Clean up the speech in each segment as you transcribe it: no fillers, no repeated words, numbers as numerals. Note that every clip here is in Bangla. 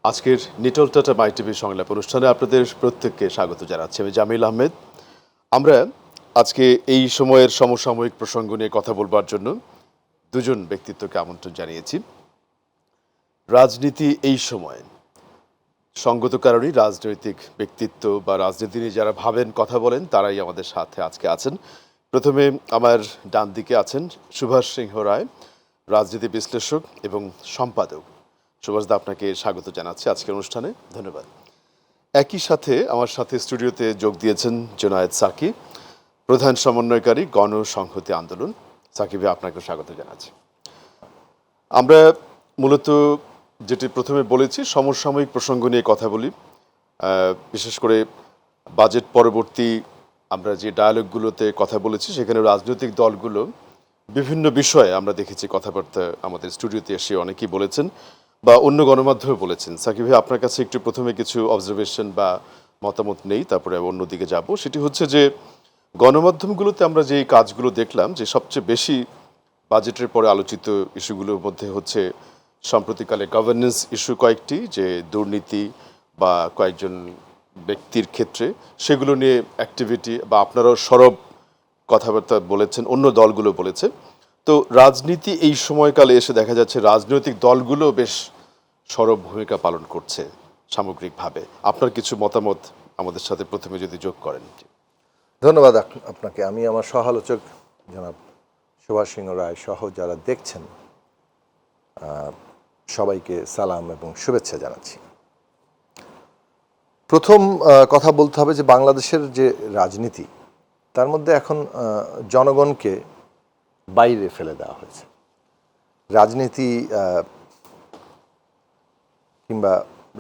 আজকের নিটল টাটা মাই টিভি সংলাপ অনুষ্ঠানে আপনাদের প্রত্যেককে স্বাগত জানাচ্ছি। আমি জামিল আহমেদ। আমরা আজকে এই সময়ের সমসাময়িক প্রসঙ্গ নিয়ে কথা বলবার জন্য দুজন ব্যক্তিত্বকে আমন্ত্রণ জানিয়েছি। রাজনীতি এই সময় সঙ্গত কারণেই রাজনৈতিক ব্যক্তিত্ব বা রাজনীতি নিয়ে যারা ভাবেন, কথা বলেন, তারাই আমাদের সাথে আজকে আছেন। প্রথমে আমার ডান দিকে আছেন সুভাষ সিংহ রায়, রাজনীতি বিশ্লেষক এবং সম্পাদক। সুভাষদা, আপনাকে স্বাগত জানাচ্ছি আজকের অনুষ্ঠানে, ধন্যবাদ। একই সাথে আমার সাথে স্টুডিওতে যোগ দিয়েছেন জোনায়েদ সাকি, প্রধান সমন্বয়কারী গণসংহতি আন্দোলন। সাকিব ভাই, আপনাকেও স্বাগত জানাচ্ছি। আমরা মূলত যেটি প্রথমে বলেছি, সমসাময়িক প্রসঙ্গ নিয়ে কথা বলি। বিশেষ করে বাজেট পরবর্তী আমরা যে ডায়ালগগুলোতে কথা বলেছি, সেখানে রাজনৈতিক দলগুলো বিভিন্ন বিষয়ে আমরা দেখেছি কথাবার্তা আমাদের স্টুডিওতে এসে অনেকেই বলেছেন বা অন্য গণমাধ্যমে বলেছেন। সাকিব ভাই, আপনার কাছে একটু প্রথমে কিছু অবজারভেশন বা মতামত নেই, তারপরে অন্যদিকে যাব। সেটি হচ্ছে যে গণমাধ্যমগুলোতে আমরা যে কাজগুলো দেখলাম, যে সবচেয়ে বেশি বাজেটের পরে আলোচিত ইস্যুগুলোর মধ্যে হচ্ছে সম্প্রতিকালে গভর্নেন্স ইস্যু কয়েকটি, যে দুর্নীতি বা কয়েকজন ব্যক্তির ক্ষেত্রে সেগুলো নিয়ে অ্যাক্টিভিটি বা আপনারাও সরব কথাবার্তা বলেছেন, অন্য দলগুলো বলেছে। তো রাজনীতি এই সময়কালে এসে দেখা যাচ্ছে রাজনৈতিক দলগুলো বেশ সরব ভূমিকা পালন করছে সামগ্রিকভাবে। আপনার কিছু মতামত আমাদের সাথে প্রথমে যদি যোগ করেন। ধন্যবাদ আপনাকে। আমি আমার সহালোচক জনাব সুভাষ সিংহ রায় সহ যারা দেখছেন সবাইকে সালাম এবং শুভেচ্ছা জানাচ্ছি। প্রথম কথা বলতে হবে যে বাংলাদেশের যে রাজনীতি, তার মধ্যে এখন জনগণকে বাইরে ফেলে দেওয়া হয়েছে। রাজনীতি কিংবা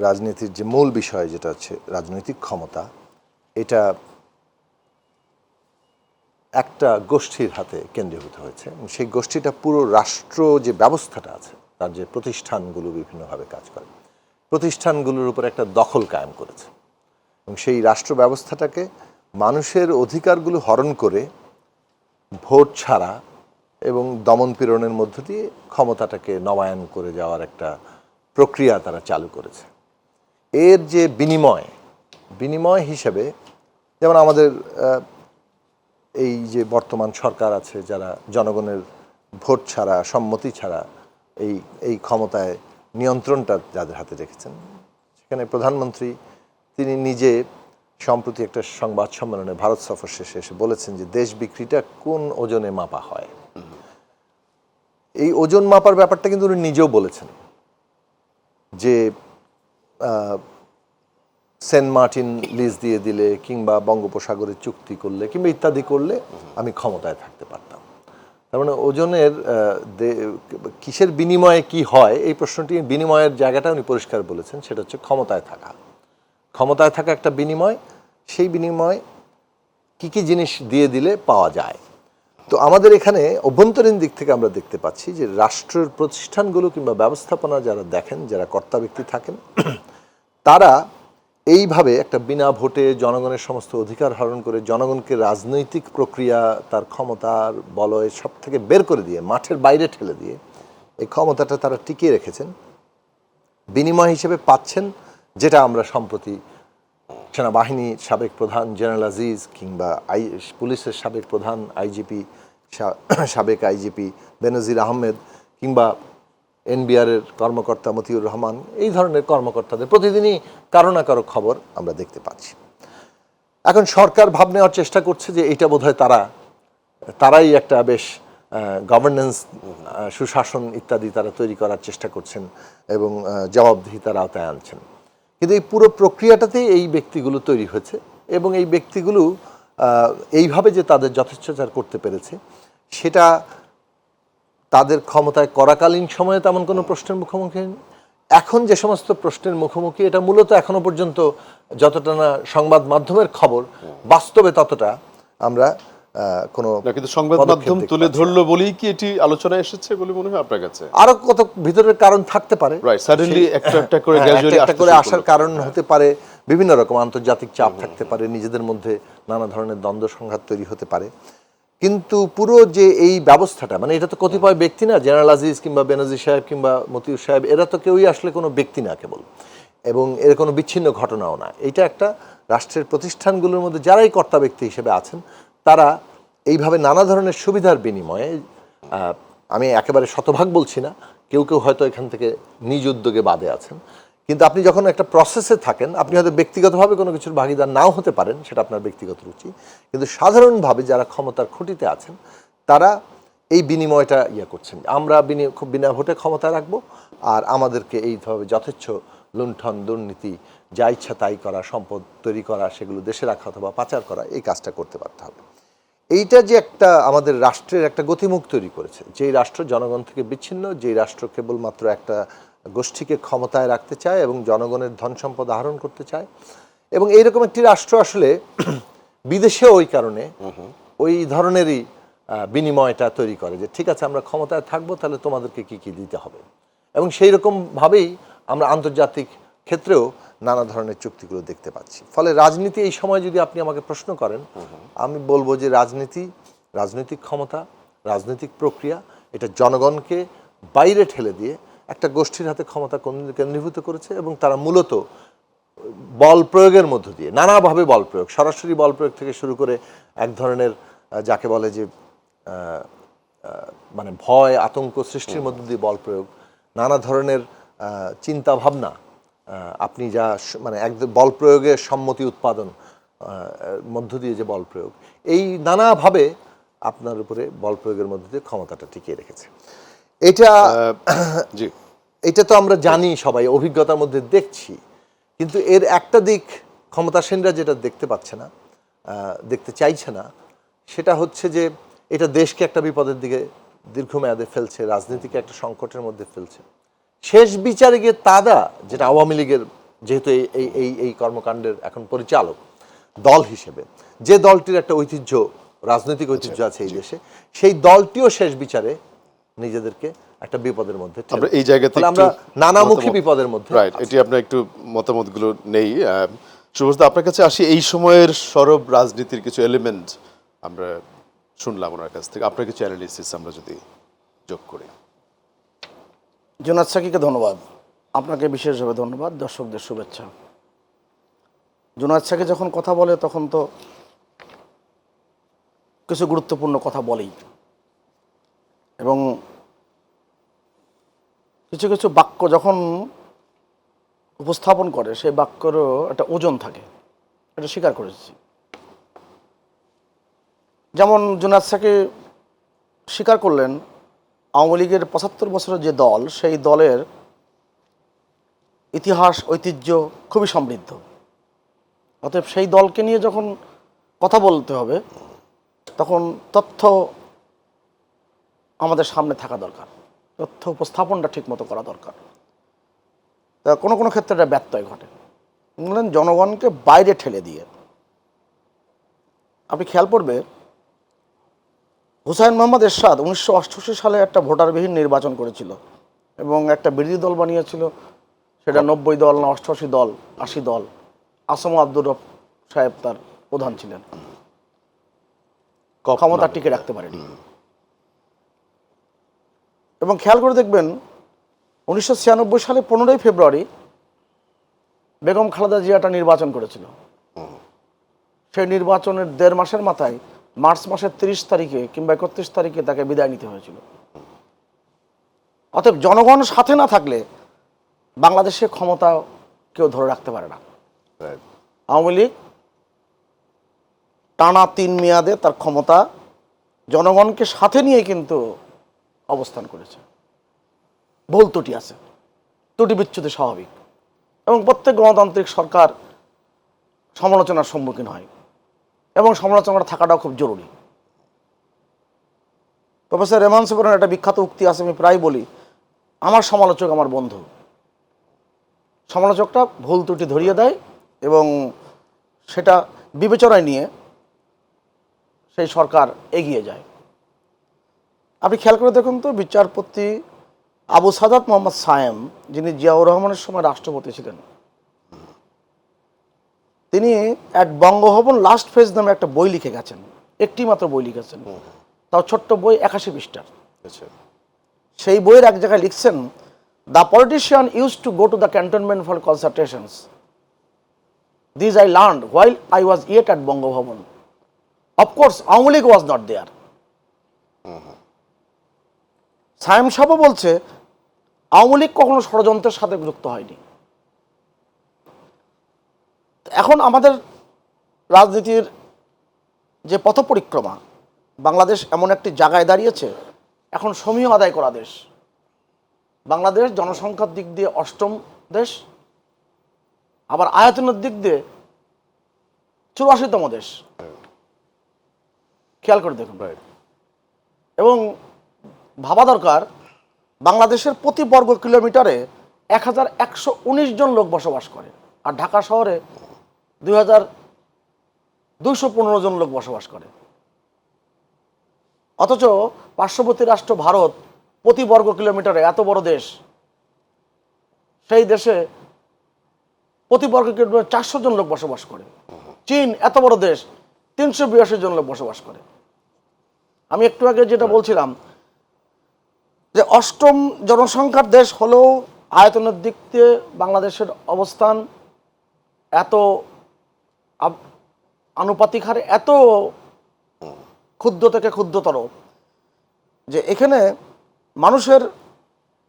রাজনীতির যে মূল বিষয় যেটা হচ্ছে রাজনৈতিক ক্ষমতা, এটা একটা গোষ্ঠীর হাতে কেন্দ্রীভূত হয়েছে। সেই গোষ্ঠীটা পুরো রাষ্ট্র যে ব্যবস্থাটা আছে, তার যে প্রতিষ্ঠানগুলো বিভিন্নভাবে কাজ করে, প্রতিষ্ঠানগুলোর উপর একটা দখল কায়েম করেছে এবং সেই রাষ্ট্র ব্যবস্থাটাকে মানুষের অধিকারগুলো হরণ করে ভোট ছাড়া এবং দমন পীড়নের মধ্য দিয়ে ক্ষমতাটাকে নবায়ন করে যাওয়ার একটা প্রক্রিয়া তারা চালু করেছে। এর যে বিনিময় হিসেবে, যেমন আমাদের এই যে বর্তমান সরকার আছে, যারা জনগণের ভোট ছাড়া, সম্মতি ছাড়া এই ক্ষমতায় নিয়ন্ত্রণটা যাদের হাতে রেখেছেন, সেখানে প্রধানমন্ত্রী তিনি নিজে সম্প্রতি একটা সংবাদ সম্মেলনে ভারত সফর শেষে এসে বলেছেন যে দেশ বিক্রিটা কোন ওজনে মাপা হয়। এই ওজন মাপার ব্যাপারটা কিন্তু উনি নিজেও বলেছেন যে সেন্ট মার্টিন লিজ দিয়ে দিলে কিংবা বঙ্গোপসাগরে চুক্তি করলে কিংবা ইত্যাদি করলে আমি ক্ষমতায় থাকতে পারতাম। তার মানে ওজনের কিসের বিনিময়ে কি হয়, এই প্রশ্নটি বিনিময়ের জায়গাটা উনি পরিষ্কার বলেছেন, সেটা হচ্ছে ক্ষমতায় থাকা একটা বিনিময়। সেই বিনিময় কি কি জিনিস দিয়ে দিলে পাওয়া যায়। তো আমাদের এখানে অভ্যন্তরীণ দিক থেকে আমরা দেখতে পাচ্ছি যে রাষ্ট্রের প্রতিষ্ঠানগুলো কিংবা ব্যবস্থাপনা যারা দেখেন, যারা কর্তা ব্যক্তি থাকেন, তারা এইভাবে একটা বিনা ভোটে জনগণের সমস্ত অধিকার হরণ করে জনগণকে রাজনৈতিক প্রক্রিয়া, তার ক্ষমতার বলয় সব থেকে বের করে দিয়ে মাঠের বাইরে ঠেলে দিয়ে এই ক্ষমতাটা তারা টিকিয়ে রেখেছেন। বিনিময় হিসেবে পাচ্ছেন যেটা আমরা সম্প্রতি সেনাবাহিনীর সাবেক প্রধান জেনারেল আজিজ কিংবা পুলিশের সাবেক প্রধান আইজিপি, সাবেক আইজিপি বেনজির আহমেদ কিংবা এনবিআরের কর্মকর্তা মতিউর রহমান, এই ধরনের কর্মকর্তাদের প্রতিদিনই কারো না কারো খবর আমরা দেখতে পাচ্ছি। এখন সরকার ভাব নেওয়ার চেষ্টা করছে যে এটা বোধহয় তারাই একটা বেশ গভর্নেন্স, সুশাসন ইত্যাদি তারা তৈরি করার চেষ্টা করছেন এবং জবাবদিহিতার আওতায় আনছেন। কিন্তু এই পুরো প্রক্রিয়াটাতেই এই ব্যক্তিগুলো তৈরি হয়েছে এবং এই ব্যক্তিগুলো এইভাবে যে তাদের যথেচ্ছাচার করতে পেরেছে, সেটা তাদের ক্ষমতায় করাকালীন সময়ে তেমন কোনো প্রশ্নের মুখোমুখি। এখন যে সমস্ত প্রশ্নের মুখোমুখি, এটা মূলত এখনো পর্যন্ত যতটা না সংবাদ মাধ্যমের খবর, বাস্তবে ততটা আমরা কোনো, কিন্তু সংবাদ মাধ্যম তুলে ধরলো বলেই কি এটি আলোচনায় এসেছে বলে মনে হয় আপনার কাছে? আরো কত ভিতরের কারণ থাকতে পারে, সাডেনলি একটা করে আসার কারণ হতে পারে, বিভিন্ন রকম আন্তর্জাতিক চাপ থাকতে পারে, নিজেদের মধ্যে নানা ধরনের দ্বন্দ্ব সংঘাত তৈরি হতে পারে। কিন্তু পুরো যে এই ব্যবস্থাটা, মানে এটা তো কতিপয় ব্যক্তি না, জেনারেল আজিজ কিংবা বেনজির সাহেব কিংবা মতিউর সাহেব, এরা তো কেউই আসলে কোনো ব্যক্তি না, কেবল এবং এর কোনো বিচ্ছিন্ন ঘটনাও না। এটা একটা রাষ্ট্রের প্রতিষ্ঠানগুলোর মধ্যে যারাই কর্তা ব্যক্তি হিসেবে আছেন তারা এইভাবে নানা ধরনের সুবিধার বিনিময়ে, আমি একেবারে শতভাগ বলছি না, কেউ কেউ হয়তো এখান থেকে নিজ উদ্যোগে বাদে আছেন, কিন্তু আপনি যখন একটা প্রসেসে থাকেন আপনি হয়তো ব্যক্তিগতভাবে কোনো কিছুর ভাগিদার নাও হতে পারেন, সেটা আপনার ব্যক্তিগত রুচি, কিন্তু সাধারণভাবে যারা ক্ষমতার খুঁটিতে আছেন তারা এই বিনিময়টা করছেন, আমরা খুব বিনা ভোটে ক্ষমতায় রাখবো আর আমাদেরকে এইভাবে যথেচ্ছ লুণ্ঠন দুর্নীতি যা ইচ্ছা তাই করা, সম্পদ তৈরি করা, সেগুলো দেশে রাখা অথবা পাচার করা, এই কাজটা করতে পারতে হবে। এইটা যে একটা আমাদের রাষ্ট্রের একটা গতিমুখ তৈরি করেছে, যেই রাষ্ট্র জনগণ থেকে বিচ্ছিন্ন, যেই রাষ্ট্র কেবলমাত্র একটা গোষ্ঠীকে ক্ষমতায় রাখতে চায় এবং জনগণের ধন সম্পদ আহরণ করতে চায়, এবং এইরকম একটি রাষ্ট্র আসলে বিদেশেও ওই কারণে ওই ধরনেরই বিনিময়টা তৈরি করে যে ঠিক আছে আমরা ক্ষমতায় থাকবো, তাহলে তোমাদেরকে কি কি দিতে হবে, এবং সেই রকমভাবেই আমরা আন্তর্জাতিক ক্ষেত্রেও নানা ধরনের চুক্তিগুলো দেখতে পাচ্ছি। ফলে রাজনীতি এই সময় যদি আপনি আমাকে প্রশ্ন করেন, আমি বলবো যে রাজনৈতিক ক্ষমতা, রাজনৈতিক প্রক্রিয়া এটা জনগণকে বাইরে ঠেলে দিয়ে একটা গোষ্ঠীর হাতে ক্ষমতা কেন্দ্রীভূত করেছে, এবং তারা মূলত বল প্রয়োগের মধ্য দিয়ে নানাভাবে বল প্রয়োগ, সরাসরি বল প্রয়োগ থেকে শুরু করে এক ধরনের যাকে বলে যে মানে ভয় আতঙ্ক সৃষ্টির মধ্য দিয়ে বল প্রয়োগ, নানা ধরনের চিন্তা ভাবনা, আপনি যা মানে একদম বল প্রয়োগের সম্মতি উৎপাদন মধ্য দিয়ে যে বল প্রয়োগ, এই নানাভাবে আপনার উপরে বল প্রয়োগের মধ্য দিয়ে ক্ষমতাটা টিকিয়ে রেখেছে। এটা তো আমরা জানি, সবাই অভিজ্ঞতার মধ্যে দেখছি, কিন্তু এর একটা দিক ক্ষমতাসীনরা যেটা দেখতে পাচ্ছে না, দেখতে চাইছে না, সেটা হচ্ছে যে এটা দেশকে একটা বিপদের দিকে দীর্ঘমেয়াদে ফেলছে, রাজনীতিকে একটা সংকটের মধ্যে ফেলছে। শেষ বিচারে গিয়ে তারা, যেটা আওয়ামী লীগের যেহেতু এই কর্মকাণ্ডের এখন পরিচালক দল হিসেবে, যে দলটির একটা ঐতিহ্য, রাজনৈতিক ঐতিহ্য আছে এই দেশে, সেই দলটিও শেষ বিচারে নিজেদেরকে একটা বিপদের মধ্যে, আমরা এই জায়গাতে আমরা নানামুখী বিপদের মধ্যে। রাইট, এটি আপনার একটু মতামতগুলো নেই। সুভাষদা, আপনার কাছে আসি, এই সময়ের সরব রাজনীতির কিছু এলিমেন্ট আমরা শুনলাম ওনার কাছ থেকে, আপনার কিছু অ্যানালিসিস আমরা যদি যোগ করি। জুনাদ সাকিকে ধন্যবাদ, আপনাকে বিশেষভাবে ধন্যবাদ, দর্শকদের শুভেচ্ছা। জুনাদ সাকি যখন কথা বলে তখন তো কিছু গুরুত্বপূর্ণ কথা বলেই, এবং কিছু কিছু বাক্য যখন উপস্থাপন করে সেই বাক্যেরও একটা ওজন থাকে, এটা স্বীকার করেছি। যেমন জুনাদ সাকি স্বীকার করলেন আওয়ামী লীগের ৭৫ বছরের যে দল, সেই দলের ইতিহাস ঐতিহ্য খুবই সমৃদ্ধ। অতএব সেই দলকে নিয়ে যখন কথা বলতে হবে তখন তথ্য আমাদের সামনে থাকা দরকার, তথ্য উপস্থাপনটা ঠিকমতো করা দরকার। তা কোনো কোনো ক্ষেত্রে এটা ব্যত্যয় ঘটে, বললেন জনগণকে বাইরে ঠেলে দিয়ে। আপনি খেয়াল করবে হুসাইন মোহাম্মদ এরশাদ 1988 সালে একটা ভোটারবিহীন নির্বাচন করেছিল এবং একটা বিরোধী দল বানিয়েছিল, সেটা 90 দল না 88 দল, 80 দল। আসম আব্দুর রব সাহেব তার প্রধান ছিলেন, ক্ষমতা টিকে রাখতে পারেনি। এবং খেয়াল করে দেখবেন 1996 সালে 15ই ফেব্রুয়ারি বেগম খালেদা জিয়াটা নির্বাচন করেছিল। সেই নির্বাচনের 1.5 মাসের মাথায় মার্চ মাসের 30 তারিখে কিংবা 31 তারিখে তাকে বিদায় নিতে হয়েছিল। অতএব জনগণ সাথে না থাকলে বাংলাদেশে ক্ষমতা কেউ ধরে রাখতে পারে না। আওয়ামী লীগ টানা 3 মেয়াদে তার ক্ষমতা জনগণকে সাথে নিয়ে কিন্তু অবস্থান করেছে। ভুল ত্রুটি আছে, ত্রুটি বিচ্যুতি স্বাভাবিক, এবং প্রত্যেক গণতান্ত্রিক সরকার সমালোচনার সম্মুখীন হয় এবং সমালোচনা থাকাটাও খুব জরুরি। প্রফেসর রেমান সেবরের একটা বিখ্যাত উক্তি আছে, আমি প্রায় বলি, আমার সমালোচক আমার বন্ধু। সমালোচকটা ভুল ত্রুটি ধরিয়ে দেয় এবং সেটা বিবেচনায় নিয়ে সেই সরকার এগিয়ে যায়। আপনি খেয়াল করে দেখুন তো, বিচারপতি আবু সাদাত মোহাম্মদ সায়েম, যিনি জিয়াউর রহমানের সময় রাষ্ট্রপতি ছিলেন, তিনি এক বঙ্গভবন লাস্ট ফেজ নামে একটা বই লিখে গেছেন, একটি মাত্র বই লিখেছেন, তাও ছোট্ট বই, 81 পৃষ্ঠার। সেই বইয়ের এক জায়গায় লিখছেন, The politician used to go to the cantonment for consultations. These I learned while I was yet at Bongo Bhavan. Of course, Aওয়ামী League was not there. Sayem সাহেবও বলছে আওয়ামী লীগ কখনো ষড়যন্ত্রের সাথে যুক্ত হয়নি। এখন আমাদের রাজনীতির যে পথ পরিক্রমা, বাংলাদেশ এমন একটি জায়গায় দাঁড়িয়েছে, এখন সমীহ আদায় করা দেশ। বাংলাদেশ জনসংখ্যার দিক দিয়ে 8ম দেশ, আবার আয়তনের দিক দিয়ে 84তম দেশ। খেয়াল করে দেখুন। এবং ভাবা দরকার, বাংলাদেশের প্রতি বর্গ কিলোমিটারে 1119 জন লোক বসবাস করে, আর ঢাকা শহরে 2215 জন লোক বসবাস করে। অথচ পার্শ্ববর্তী রাষ্ট্র ভারত প্রতি বর্গ কিলোমিটারে এত বড় দেশ, সেই দেশে প্রতি বর্গ কিলোমিটারে 400 জন লোক বসবাস করে। চীন এত বড় দেশ, 382 জন লোক বসবাস করে। আমি একটু আগে যেটা বলছিলাম যে 8ম জনসংখ্যার দেশ হলেও আয়তনের দিক দিয়ে বাংলাদেশের অবস্থান এত আনুপাতিক হারে এত ক্ষুদ্র থেকে ক্ষুদ্রতর যে এখানে মানুষের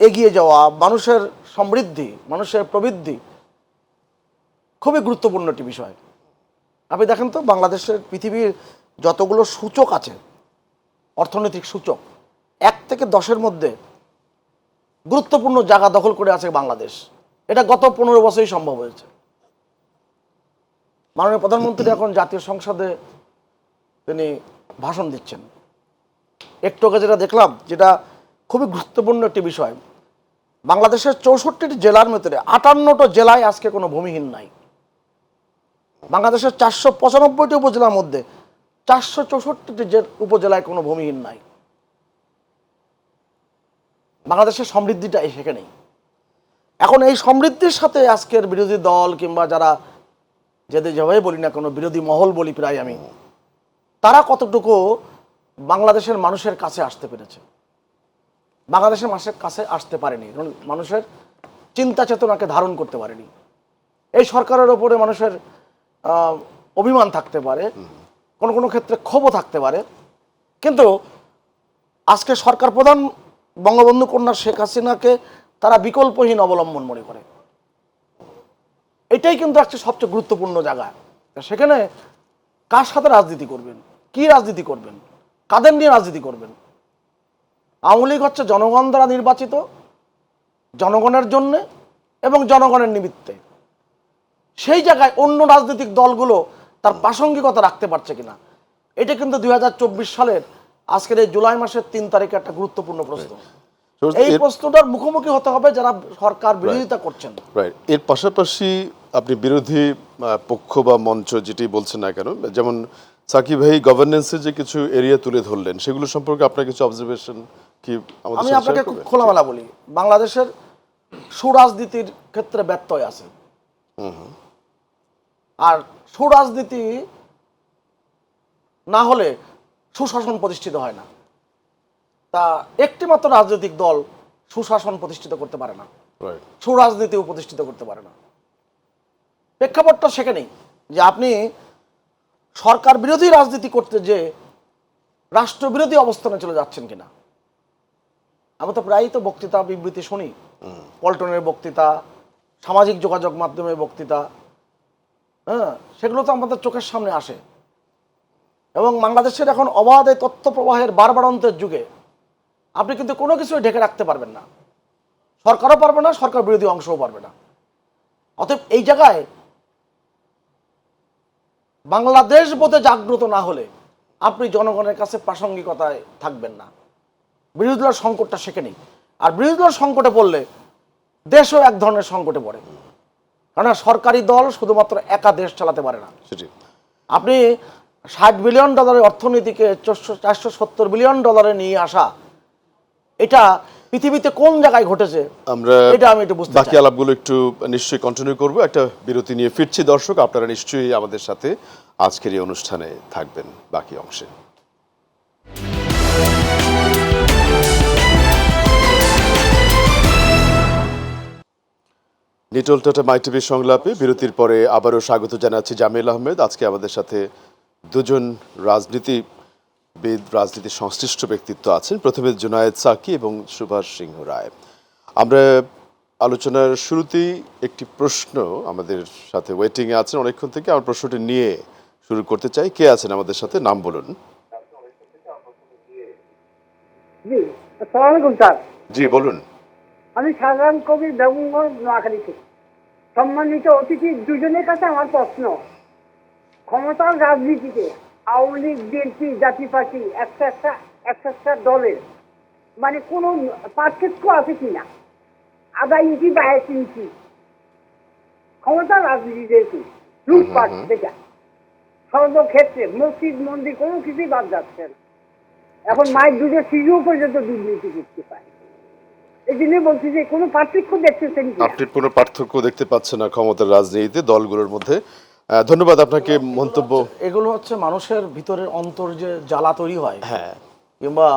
এগিয়ে যাওয়া, মানুষের সমৃদ্ধি, মানুষের প্রবৃদ্ধি খুবই গুরুত্বপূর্ণ একটি বিষয়। আপনি দেখেন তো, বাংলাদেশের পৃথিবীর যতগুলো সূচক আছে, অর্থনৈতিক সূচক, 1 থেকে 10-এর মধ্যে গুরুত্বপূর্ণ জায়গা দখল করে আছে বাংলাদেশ। এটা গত 15 বছরই সম্ভব হয়েছে। মাননীয় প্রধানমন্ত্রী এখন জাতীয় সংসদে তিনি ভাষণ দিচ্ছেন। একটু আগে যেটা দেখলাম, যেটা খুবই গুরুত্বপূর্ণ একটি বিষয়, বাংলাদেশের 64টি জেলার মধ্যে 58টা জেলায় আজকে কোনো ভূমিহীন নাই। বাংলাদেশের 495টি উপজেলার মধ্যে 464টি উপজেলায় কোনো ভূমিহীন নাই। বাংলাদেশের সমৃদ্ধিটা সেখানেই। এখন এই সমৃদ্ধির সাথে আজকের বিরোধী দল কিংবা যারা যেভাবে বলি না, কোনো বিরোধী মহল বলি প্রায় আমি, তারা কতটুকু বাংলাদেশের মানুষের কাছে আসতে পেরেছে? বাংলাদেশের মানুষের কাছে আসতে পারেনি, মানুষের চিন্তা চেতনাকে ধারণ করতে পারেনি। এই সরকারের ওপরে মানুষের অভিমান থাকতে পারে, কোনো কোনো ক্ষেত্রে ক্ষোভও থাকতে পারে, কিন্তু আজকে সরকার প্রধান বঙ্গবন্ধু কন্যা শেখ হাসিনাকে তারা বিকল্পহীন অবলম্বন মনে করে। এটাই কিন্তু একটা সবচেয়ে গুরুত্বপূর্ণ জায়গা। সেখানে কার সাথে রাজনীতি করবেন, কি রাজনীতি করবেন, কাদের নিয়ে রাজনীতি করবেন? আওয়ামী লীগ হচ্ছে জনগণ দ্বারা নির্বাচিত, জনগণের জন্য এবং জনগণের নিমিত্তে। সেই জায়গায় অন্য রাজনৈতিক দলগুলো তার প্রাসঙ্গিকতা রাখতে পারছে কিনা, এটা কিন্তু 2024 সালের আজকের এই জুলাই মাসের 3 তারিখে একটা গুরুত্বপূর্ণ প্রশ্ন। এই প্রশ্নটার মুখোমুখি হতে হবে যারা সরকার বিরোধিতা করছেন। এর পাশাপাশি আপনি বিরোধী পক্ষ বা মঞ্চ যেটি বলছেন না কেন, যেমন সাকিব ভাই গভর্নেন্সের যে কিছু এরিয়া তুলে ধরলেন, সেগুলো সম্পর্কে আপনার কিছু অবজারভেশন কি? আমি আপনাকে খুব খোলামেলা বলি, বাংলাদেশের সুরাজনীতির ক্ষেত্রে ব্যত্যয় আছে। আর সুরাজনীতি না হলে সুশাসন প্রতিষ্ঠিত হয় না। তা একটি মাত্র রাজনৈতিক দল সুশাসন প্রতিষ্ঠিত করতে পারে না, সুরাজনীতিও প্রতিষ্ঠিত করতে পারে না। প্রেক্ষাপটটা সেখানেই যে আপনি সরকার বিরোধী রাজনীতি করতে যে রাষ্ট্রবিরোধী অবস্থানে চলে যাচ্ছেন কিনা। আমি তো প্রায়ই তো বক্তৃতা বিবৃতি শুনি, পল্টনের বক্তৃতা, সামাজিক যোগাযোগ মাধ্যমের বক্তৃতা, সেগুলো তো আমাদের চোখের সামনে আসে। এবং বাংলাদেশের এখন অবাধে তথ্য প্রবাহের বারবারন্তের যুগে আপনি কিন্তু কোনো কিছুই ঢেকে রাখতে পারবেন না, সরকারও পারবে না, সরকার বিরোধী অংশও পারবে না। অতএব এই জায়গায় বাংলাদেশ বোধে জাগ্রত না হলে আপনি জনগণের কাছে প্রাসঙ্গিকতায় থাকবেন না। বিরোধী দলের সংকটটা সেখানেই। আর বিরোধী দলের সংকটে পড়লে দেশও এক ধরনের সংকটে পড়ে, কারণ সরকারি দল শুধুমাত্র একা দেশ চালাতে পারে না। আপনি $60 বিলিয়ন অর্থনীতিকে $470 বিলিয়ন নিয়ে আসা, এটা পৃথিবীতে কোন জায়গায় ঘটেছে আমরা এটা আমি একটু বুঝতে চাই। বাকি আলাপগুলো একটু নিশ্চয়ই কন্টিনিউ করব, একটা বিরতি নিয়ে ফিরছি। দর্শক, আপনারা নিশ্চয়ই আমাদের সাথে আজকের এই অনুষ্ঠানে থাকবেন বাকি অংশে। নিটল টাটা মাই টিভি সংলাপে বিরতির পরে আবারও স্বাগত জানাচ্ছি জামিল আহমেদ। আজকে আমাদের সাথে দুজন রাজনীতিবিদ, রাজনীতি সংশ্লিষ্ট ব্যক্তিত্ব আছেন। প্রথমে জুনায়েদ সাকি এবং সুভাষ সিংহ রায়। আমরা আলোচনার শুরুতেই একটি প্রশ্ন আমাদের সাথে ওয়েটিংয়ে আছেন অনেকক্ষণ থেকে। আমার প্রশ্নটি নিয়ে শুরু করতে চাই। কে আছেন আমাদের সাথে, নাম বলুন। জি, আসসালামু আলাইকুম স্যার। জি বলুন। আমি সাধারণ কবির বেগমগঞ্জ নোয়াখালী থেকে। সম্মানিত অতিথি দুজনের কাছে আমার প্রশ্ন, ক্ষমতার রাজনীতিতে আওয়ামী লীগ, বিএনপি, জাতীয় পার্টি একটা দলের মানে কোনো পার্থক্য আছে কিনা, আধা ইঞ্চি বা 1 ইঞ্চি ক্ষমতার রাজনীতি যেহেতু লুটপাট থেকে সর্বক্ষেত্রে মসজিদ মন্দির কোনো কিছুই বাদ যাচ্ছে না। এখন মায়ের দুধের শিশু পর্যন্ত দুর্নীতি করতে পারে। এই জন্য বলছি যে কোনো পার্থক্য দেখতেছেন কি? আপনি কোনো পার্থক্য দেখতে পাচ্ছেন না ক্ষমতার রাজনীতিতে দলগুলোর মধ্যে। ধন্যবাদ আপনাকে মন্তব্য। এগুলো হচ্ছে মানুষের ভিতরের অন্তর যে জ্বালা তৈরি হয়, হ্যাঁ, কিংবা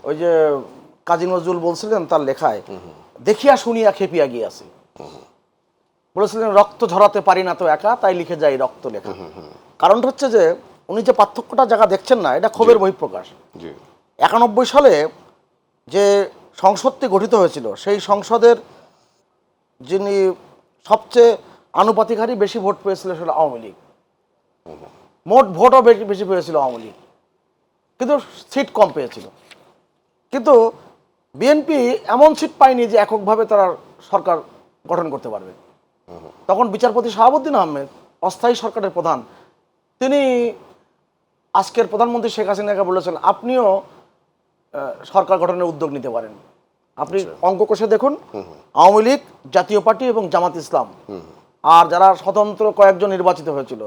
ওই যে কাজী নজরুল বলছিলেন তার লেখায়, দেখিয়া শুনিয়া খেপিয়া গিয়াছি, বলেছিলেন রক্ত ঝরাতে পারি না তো একা, তাই লিখে যাই রক্ত লেখা। কারণটা হচ্ছে যে উনি যে পার্থক্যটা জায়গা দেখছেন না, এটা ক্ষোভের বহিঃপ্রকাশ। জি 91 সালে যে সংসদটি গঠিত হয়েছিল, সেই সংসদের যিনি সবচেয়ে আনুপাতিক হারে বেশি ভোট পেয়েছিল সেটা আওয়ামী লীগ। মোট ভোটও বেশি বেশি পেয়েছিল আওয়ামী লীগ, কিন্তু সিট কম পেয়েছিল। কিন্তু বিএনপি এমন সিট পায়নি যে এককভাবে তারা সরকার গঠন করতে পারবে। তখন বিচারপতি শাহাবুদ্দিন আহমেদ, অস্থায়ী সরকারের প্রধান, তিনি আজকের প্রধানমন্ত্রী শেখ হাসিনাকে বলেছেন আপনিও সরকার গঠনের উদ্যোগ নিতে পারেন। আপনি অঙ্ক কষে দেখুন, আওয়ামী লীগ, জাতীয় পার্টি এবং জামাত ইসলাম, আর যারা স্বতন্ত্র কয়েকজন নির্বাচিত হয়েছিল,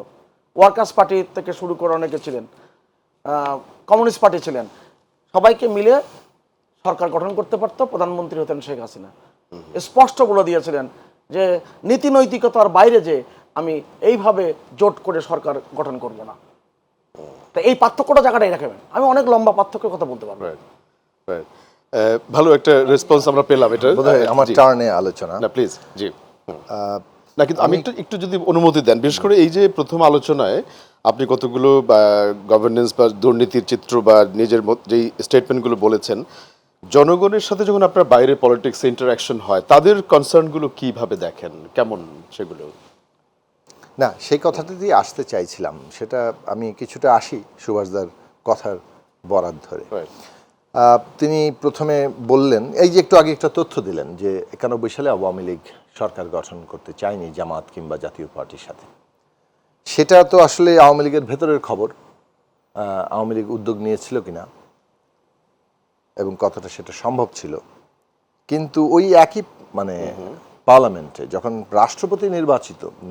ওয়ার্কার্স পার্টি থেকে শুরু করে অনেকে ছিলেন, কমিউনিস্ট পার্টি ছিলেন, সবাইকে মিলে সরকার গঠন করতে পারত, প্রধানমন্ত্রী হতেন শেখ হাসিনা। স্পষ্ট বলে দিয়েছিলেন যে নীতি নৈতিকতার বাইরে যে আমি এইভাবে জোট করে সরকার গঠন করব না। তা এই পার্থক্যটা জায়গাটাই রাখবেন। আমি অনেক লম্বা পার্থক্যের কথা বলতে পারবো। Right right. ভালো একটা রেসপন্স আমরা পেলাম। এটা বোধহয় আমার জি। টার্নে আলোচনা। না প্লিজ, জি। না কিন্তু আমি একটু যদি অনুমতি দেন, বিশেষ করে এই যে প্রথম আলোচনায় আপনি কতগুলো গভর্নেন্স বা দুর্নীতির চিত্র বা নিজের যেই স্টেটমেন্টগুলো বলেছেন, জনগণের সাথে যখন আপনার বাইরে পলিটিক্স ইন্টারাকশন হয়, তাদের কনসার্নগুলো কিভাবে দেখেন, কেমন সেগুলো? না, সেই কথাটা দিয়ে আসতে চাইছিলাম, সেটা আমি কিছুটা আসি সুভাষদার কথার বরাত ধরে। রাইট। তিনি প্রথমে বললেন, এই যে একটু আগে একটা তথ্য দিলেন যে 91 সালে আওয়ামী লীগ সরকার গঠন করতে চায়নি জামাত কিংবা জাতীয় পার্টির সাথে। সেটা তো আসলে আওয়ামী লীগের ভেতরের খবর, আওয়ামী লীগ উদ্যোগ নিয়েছিল কিনা এবং কতটা সেটা সম্ভব ছিল। কিন্তু ওই একই মানে পার্লামেন্টে যখন রাষ্ট্রপতি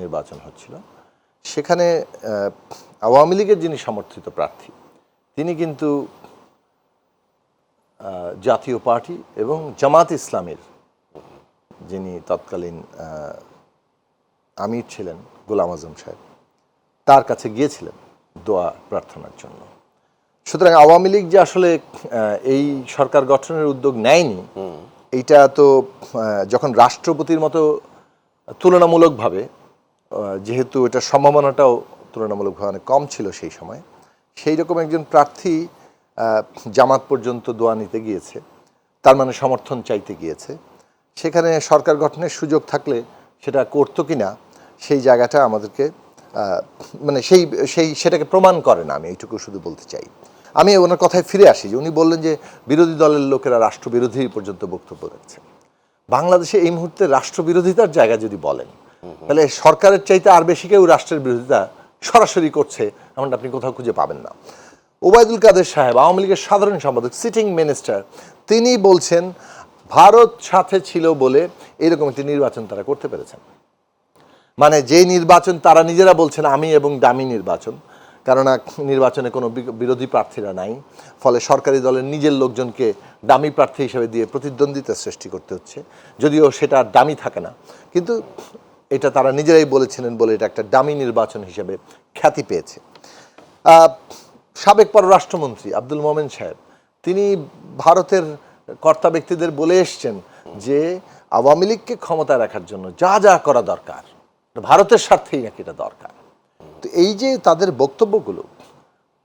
নির্বাচন হচ্ছিল, সেখানে আওয়ামী লীগের যিনি সমর্থিত প্রার্থী, তিনি কিন্তু জাতীয় পার্টি এবং জামাত ইসলামের যিনি তৎকালীন আমির ছিলেন গোলাম আজম সাহেব, তার কাছে গিয়েছিলেন দোয়া প্রার্থনার জন্য। সুতরাং আওয়ামী লীগ যে আসলে এই সরকার গঠনের উদ্যোগ নেয়নি, এইটা তো যখন রাষ্ট্রপতির মতো তুলনামূলকভাবে, যেহেতু এটার সম্ভাবনাটাও তুলনামূলকভাবে অনেক কম ছিল সেই সময়, সেই রকম একজন প্রার্থী জামাত পর্যন্ত দোয়া নিতে গিয়েছে, তার মানে সমর্থন চাইতে গিয়েছে। সেখানে সরকার গঠনের সুযোগ থাকলে সেটা করতো কিনা, সেই জায়গাটা আমাদেরকে মানে সেটাকে প্রমাণ করে না। আমি এইটুকু শুধু বলতে চাই। আমি ওনার কথায় ফিরে আসি যে উনি বললেন যে বিরোধী দলের লোকেরা রাষ্ট্রবিরোধী পর্যন্ত বক্তব্য রাখছে। বাংলাদেশে এই মুহূর্তে রাষ্ট্রবিরোধিতার জায়গা যদি বলেন, তাহলে সরকারের চাইতে আর বেশি কেউ রাষ্ট্রের বিরোধিতা সরাসরি করছে এমনটা আপনি কোথাও খুঁজে পাবেন না। ওবায়দুল কাদের সাহেব, আওয়ামী লীগের সাধারণ সম্পাদক, সিটিং মিনিস্টার, তিনি বলছেন ভারত সাথে ছিল বলে এরকম একটি নির্বাচন তারা করতে পেরেছেন। মানে যে নির্বাচন তারা নিজেরা বলছেন আমি এবং দামি নির্বাচন, কেননা নির্বাচনে কোনো বিরোধী প্রার্থীরা নাই, ফলে সরকারি দলের নিজের লোকজনকে দামি প্রার্থী হিসেবে দিয়ে প্রতিদ্বন্দ্বিতা সৃষ্টি করতে হচ্ছে, যদিও সেটা দামি থাকে না, কিন্তু এটা তারা নিজেরাই বলেছিলেন বলে এটা একটা দামি নির্বাচন হিসেবে খ্যাতি পেয়েছে। সাবেক পররাষ্ট্রমন্ত্রী আব্দুল মোমেন সাহেব, তিনি ভারতের কর্তা ব্যক্তিদের বলে এসছেন যে আওয়ামী লীগকে ক্ষমতায় রাখার জন্য যা যা করা দরকার ভারতের স্বার্থেই নাকি এটা দরকার। তো এই যে তাদের বক্তব্যগুলো,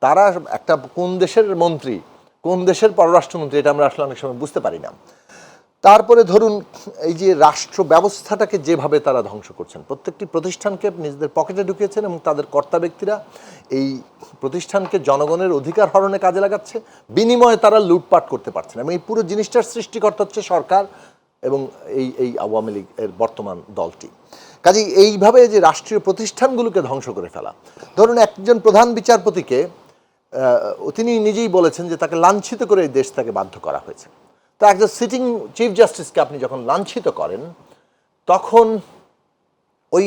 তারা একটা কোন দেশের মন্ত্রী, কোন দেশের পররাষ্ট্রমন্ত্রী, এটা আমরা আসলে অনেক সময় বুঝতে পারি না। তারপরে ধরুন এই যে রাষ্ট্র ব্যবস্থাটাকে যেভাবে তারা ধ্বংস করছেন, প্রত্যেকটি প্রতিষ্ঠানকে নিজেদের পকেটে ঢুকিয়েছেন এবং তাদের কর্তা ব্যক্তিরা এই প্রতিষ্ঠানকে জনগণের অধিকার হরণে কাজে লাগাচ্ছে, বিনিময়ে তারা লুটপাট করতে পারছেন এবং এই পুরো জিনিসটার সৃষ্টিকর্তা হচ্ছে সরকার এবং এই আওয়ামী লীগ এর বর্তমান দলটি। কাজেই এইভাবে যে রাষ্ট্রীয় প্রতিষ্ঠানগুলোকে ধ্বংস করে ফেলা, ধরুন একজন প্রধান বিচারপতিকে তিনি নিজেই বলেছেন যে তাকে লাঞ্ছিত করে এই দেশ থেকে বাধ্য করা হয়েছে। তো একজন সিটিং চিফ জাস্টিসকে আপনি যখন লাঞ্ছিত করেন, তখন ওই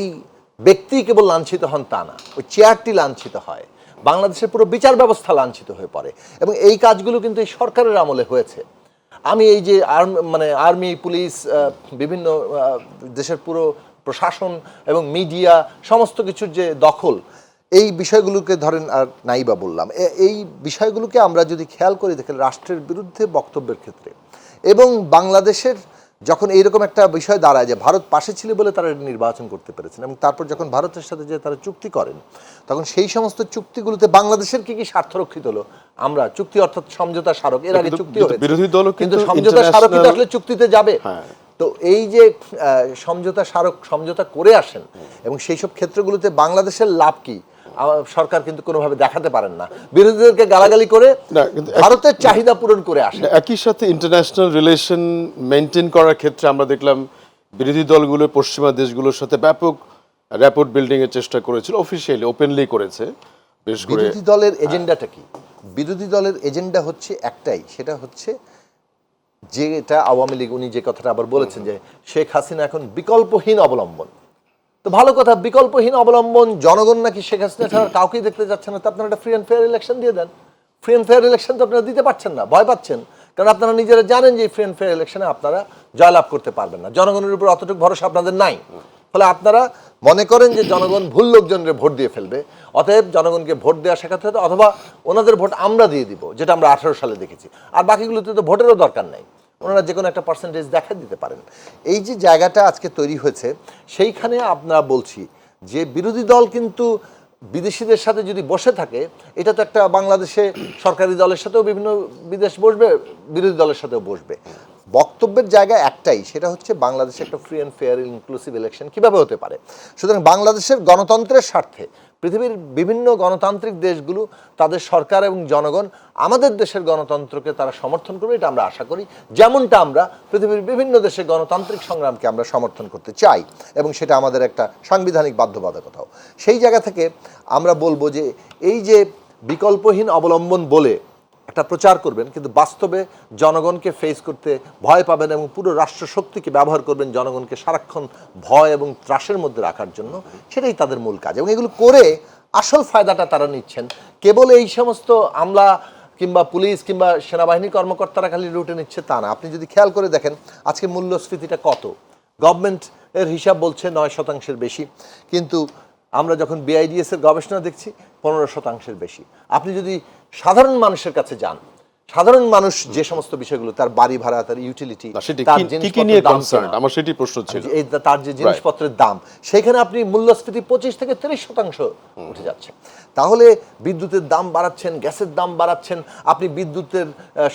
ব্যক্তি কেবল লাঞ্ছিত হন তা না, ওই চেয়ারটি লাঞ্ছিত হয়, বাংলাদেশের পুরো বিচার ব্যবস্থা লাঞ্ছিত হয়ে পড়ে এবং এই কাজগুলো কিন্তু এই সরকারের আমলে হয়েছে। আমি এই যে আর্মি, পুলিশ, বিভিন্ন দেশের পুরো প্রশাসন এবং মিডিয়া সমস্ত কিছুর যে দখল, এই বিষয়গুলোকে ধরেন আর নাই বা বললাম, এই বিষয়গুলোকে আমরা যদি খেয়াল করি দেখেন রাষ্ট্রের বিরুদ্ধে বক্তব্যের ক্ষেত্রে এবং বাংলাদেশের যখন এইরকম একটা বিষয় দাঁড়ায় যে ভারত পাশে ছিল বলে তারা নির্বাচন করতে পেরেছেন এবং তারপর যখন ভারতের সাথে যে তারা চুক্তি করেন, তখন সেই সমস্ত চুক্তিগুলোতে বাংলাদেশের কি কি স্বার্থ রক্ষিত হলো? আমরা চুক্তি অর্থাৎ সমঝোতা স্মারক, এর আগে চুক্তি হয়েছে, বিরোধী দলও কিন্তু সমঝোতা স্মারক কিন্তু আসলে চুক্তিতে যাবে। তো এই যে সমঝোতা স্মারক সমঝোতা করে আসেন এবং সেই সব ক্ষেত্রগুলোতে বাংলাদেশের লাভ কি সরকার কিন্তু কোনোভাবে দেখাতে পারেন না, বিরোধীদেরকে গালাগালি করে ভারতের চাহিদা পূরণ করে আসে। একই সাথে ইন্টারন্যাশনাল রিলেশন মেনটেন করার ক্ষেত্রে আমরা দেখলাম বিরোধী দলগুলো পশ্চিমা দেশগুলোর সাথে ব্যাপক র্যাপোর্ট বিল্ডিং এর চেষ্টা করেছিল, অফিসিয়ালি ওপেনলি করেছে। বেশ করে বিরোধী দলের এজেন্ডাটা কি? বিরোধী দলের এজেন্ডা হচ্ছে একটাই, সেটা হচ্ছে যে এটা আওয়ামী লীগ, উনি যে কথাটা আবার বলেছেন যে শেখ হাসিনা এখন বিকল্পহীন অবলম্বন। তো ভালো কথা, বিকল্পহীন অবলম্বন, জনগণ নাকি শেখ হাসিনা ছাড়া কাউকেই দেখতে যাচ্ছে না, তো আপনারা একটা ফ্রি অ্যান্ড ফেয়ার ইলেকশন দিয়ে দেন। ফ্রি অ্যান্ড ফেয়ার ইলেকশন তো আপনারা দিতে পারছেন না, ভয় পাচ্ছেন, কারণ আপনারা নিজেরা জানেন যে ফ্রি অ্যান্ড ফেয়ার ইলেকশনে আপনারা জয়লাভ করতে পারবেন না, জনগণের উপর অতটুকু ভরসা আপনাদের নাই। ফলে আপনারা মনে করেন যে জনগণ ভুল লোকজনের ভোট দিয়ে ফেলবে, অতএব জনগণকে ভোট দেওয়া শেখাতে হবে, অথবা ওনাদের ভোট আমরা দিয়ে দিব, যেটা আমরা 18 সালে দেখেছি। আর বাকিগুলোতে তো ভোটেরও দরকার নাই, ওনারা যে কোনো একটা পার্সেন্টেজ দেখা দিতে পারেন। এই যে জায়গাটা আজকে তৈরি হয়েছে, সেইখানে আপনারা বলছি যে বিরোধী দল কিন্তু বিদেশিদের সাথে যদি বসে থাকে, এটা তো একটা বাংলাদেশে সরকারি দলের সাথেও বিভিন্ন বিদেশ বসবে, বিরোধী দলের সাথেও বসবে। বক্তব্যের জায়গা একটাই, সেটা হচ্ছে বাংলাদেশে একটা free and fair inclusive election কীভাবে হতে পারে। সুতরাং বাংলাদেশের গণতন্ত্রের স্বার্থে পৃথিবীর বিভিন্ন গণতান্ত্রিক দেশগুলো, তাদের সরকার এবং জনগণ আমাদের দেশের গণতন্ত্রকে তারা সমর্থন করবে, এটা আমরা আশা করি, যেমনটা আমরা পৃথিবীর বিভিন্ন দেশের গণতান্ত্রিক সংগ্রামকে আমরা সমর্থন করতে চাই এবং সেটা আমাদের একটা সাংবিধানিক বাধ্যবাধকতাও। সেই জায়গা থেকে আমরা বলবো যে এই যে বিকল্পহীন অবলম্বন বলে একটা প্রচার করবেন, কিন্তু বাস্তবে জনগণকে ফেস করতে ভয় পাবেন এবং পুরো রাষ্ট্রশক্তিকে ব্যবহার করবেন জনগণকে সারাক্ষণ ভয় এবং ত্রাসের মধ্যে রাখার জন্য, সেটাই তাদের মূল কাজ। এবং এগুলো করে আসল ফায়দাটা তারা নিচ্ছেন কেবল এই সমস্ত আমলা কিংবা পুলিশ কিংবা সেনাবাহিনী কর্মকর্তারা খালি লুটে নিচ্ছে তা না। আপনি যদি খেয়াল করে দেখেন আজকে মূল্যস্ফীতিটা কত, গভর্নমেন্ট এর হিসাব বলছে 9% বেশি, কিন্তু আমরা যখন বিআইডিএস এর গবেষণা দেখছি 15% বেশি। আপনি যদি সাধারণ মানুষের কাছে যান, সাধারণ মানুষ যে সমস্ত বিষয়গুলো, তার বাড়ি ভাড়া, তার ইউটিলিটি, তার জিনিসপত্রের দাম, আমার সেটি প্রশ্ন ছিল, তার যে জিনিসপত্রের দাম, সেখানে আপনি মূল্যস্ফীতি 25 থেকে 30% উঠে যাচ্ছে। তাহলে বিদ্যুতের দাম বাড়াচ্ছেন, গ্যাসের দাম বাড়াচ্ছেন, আপনি বিদ্যুতের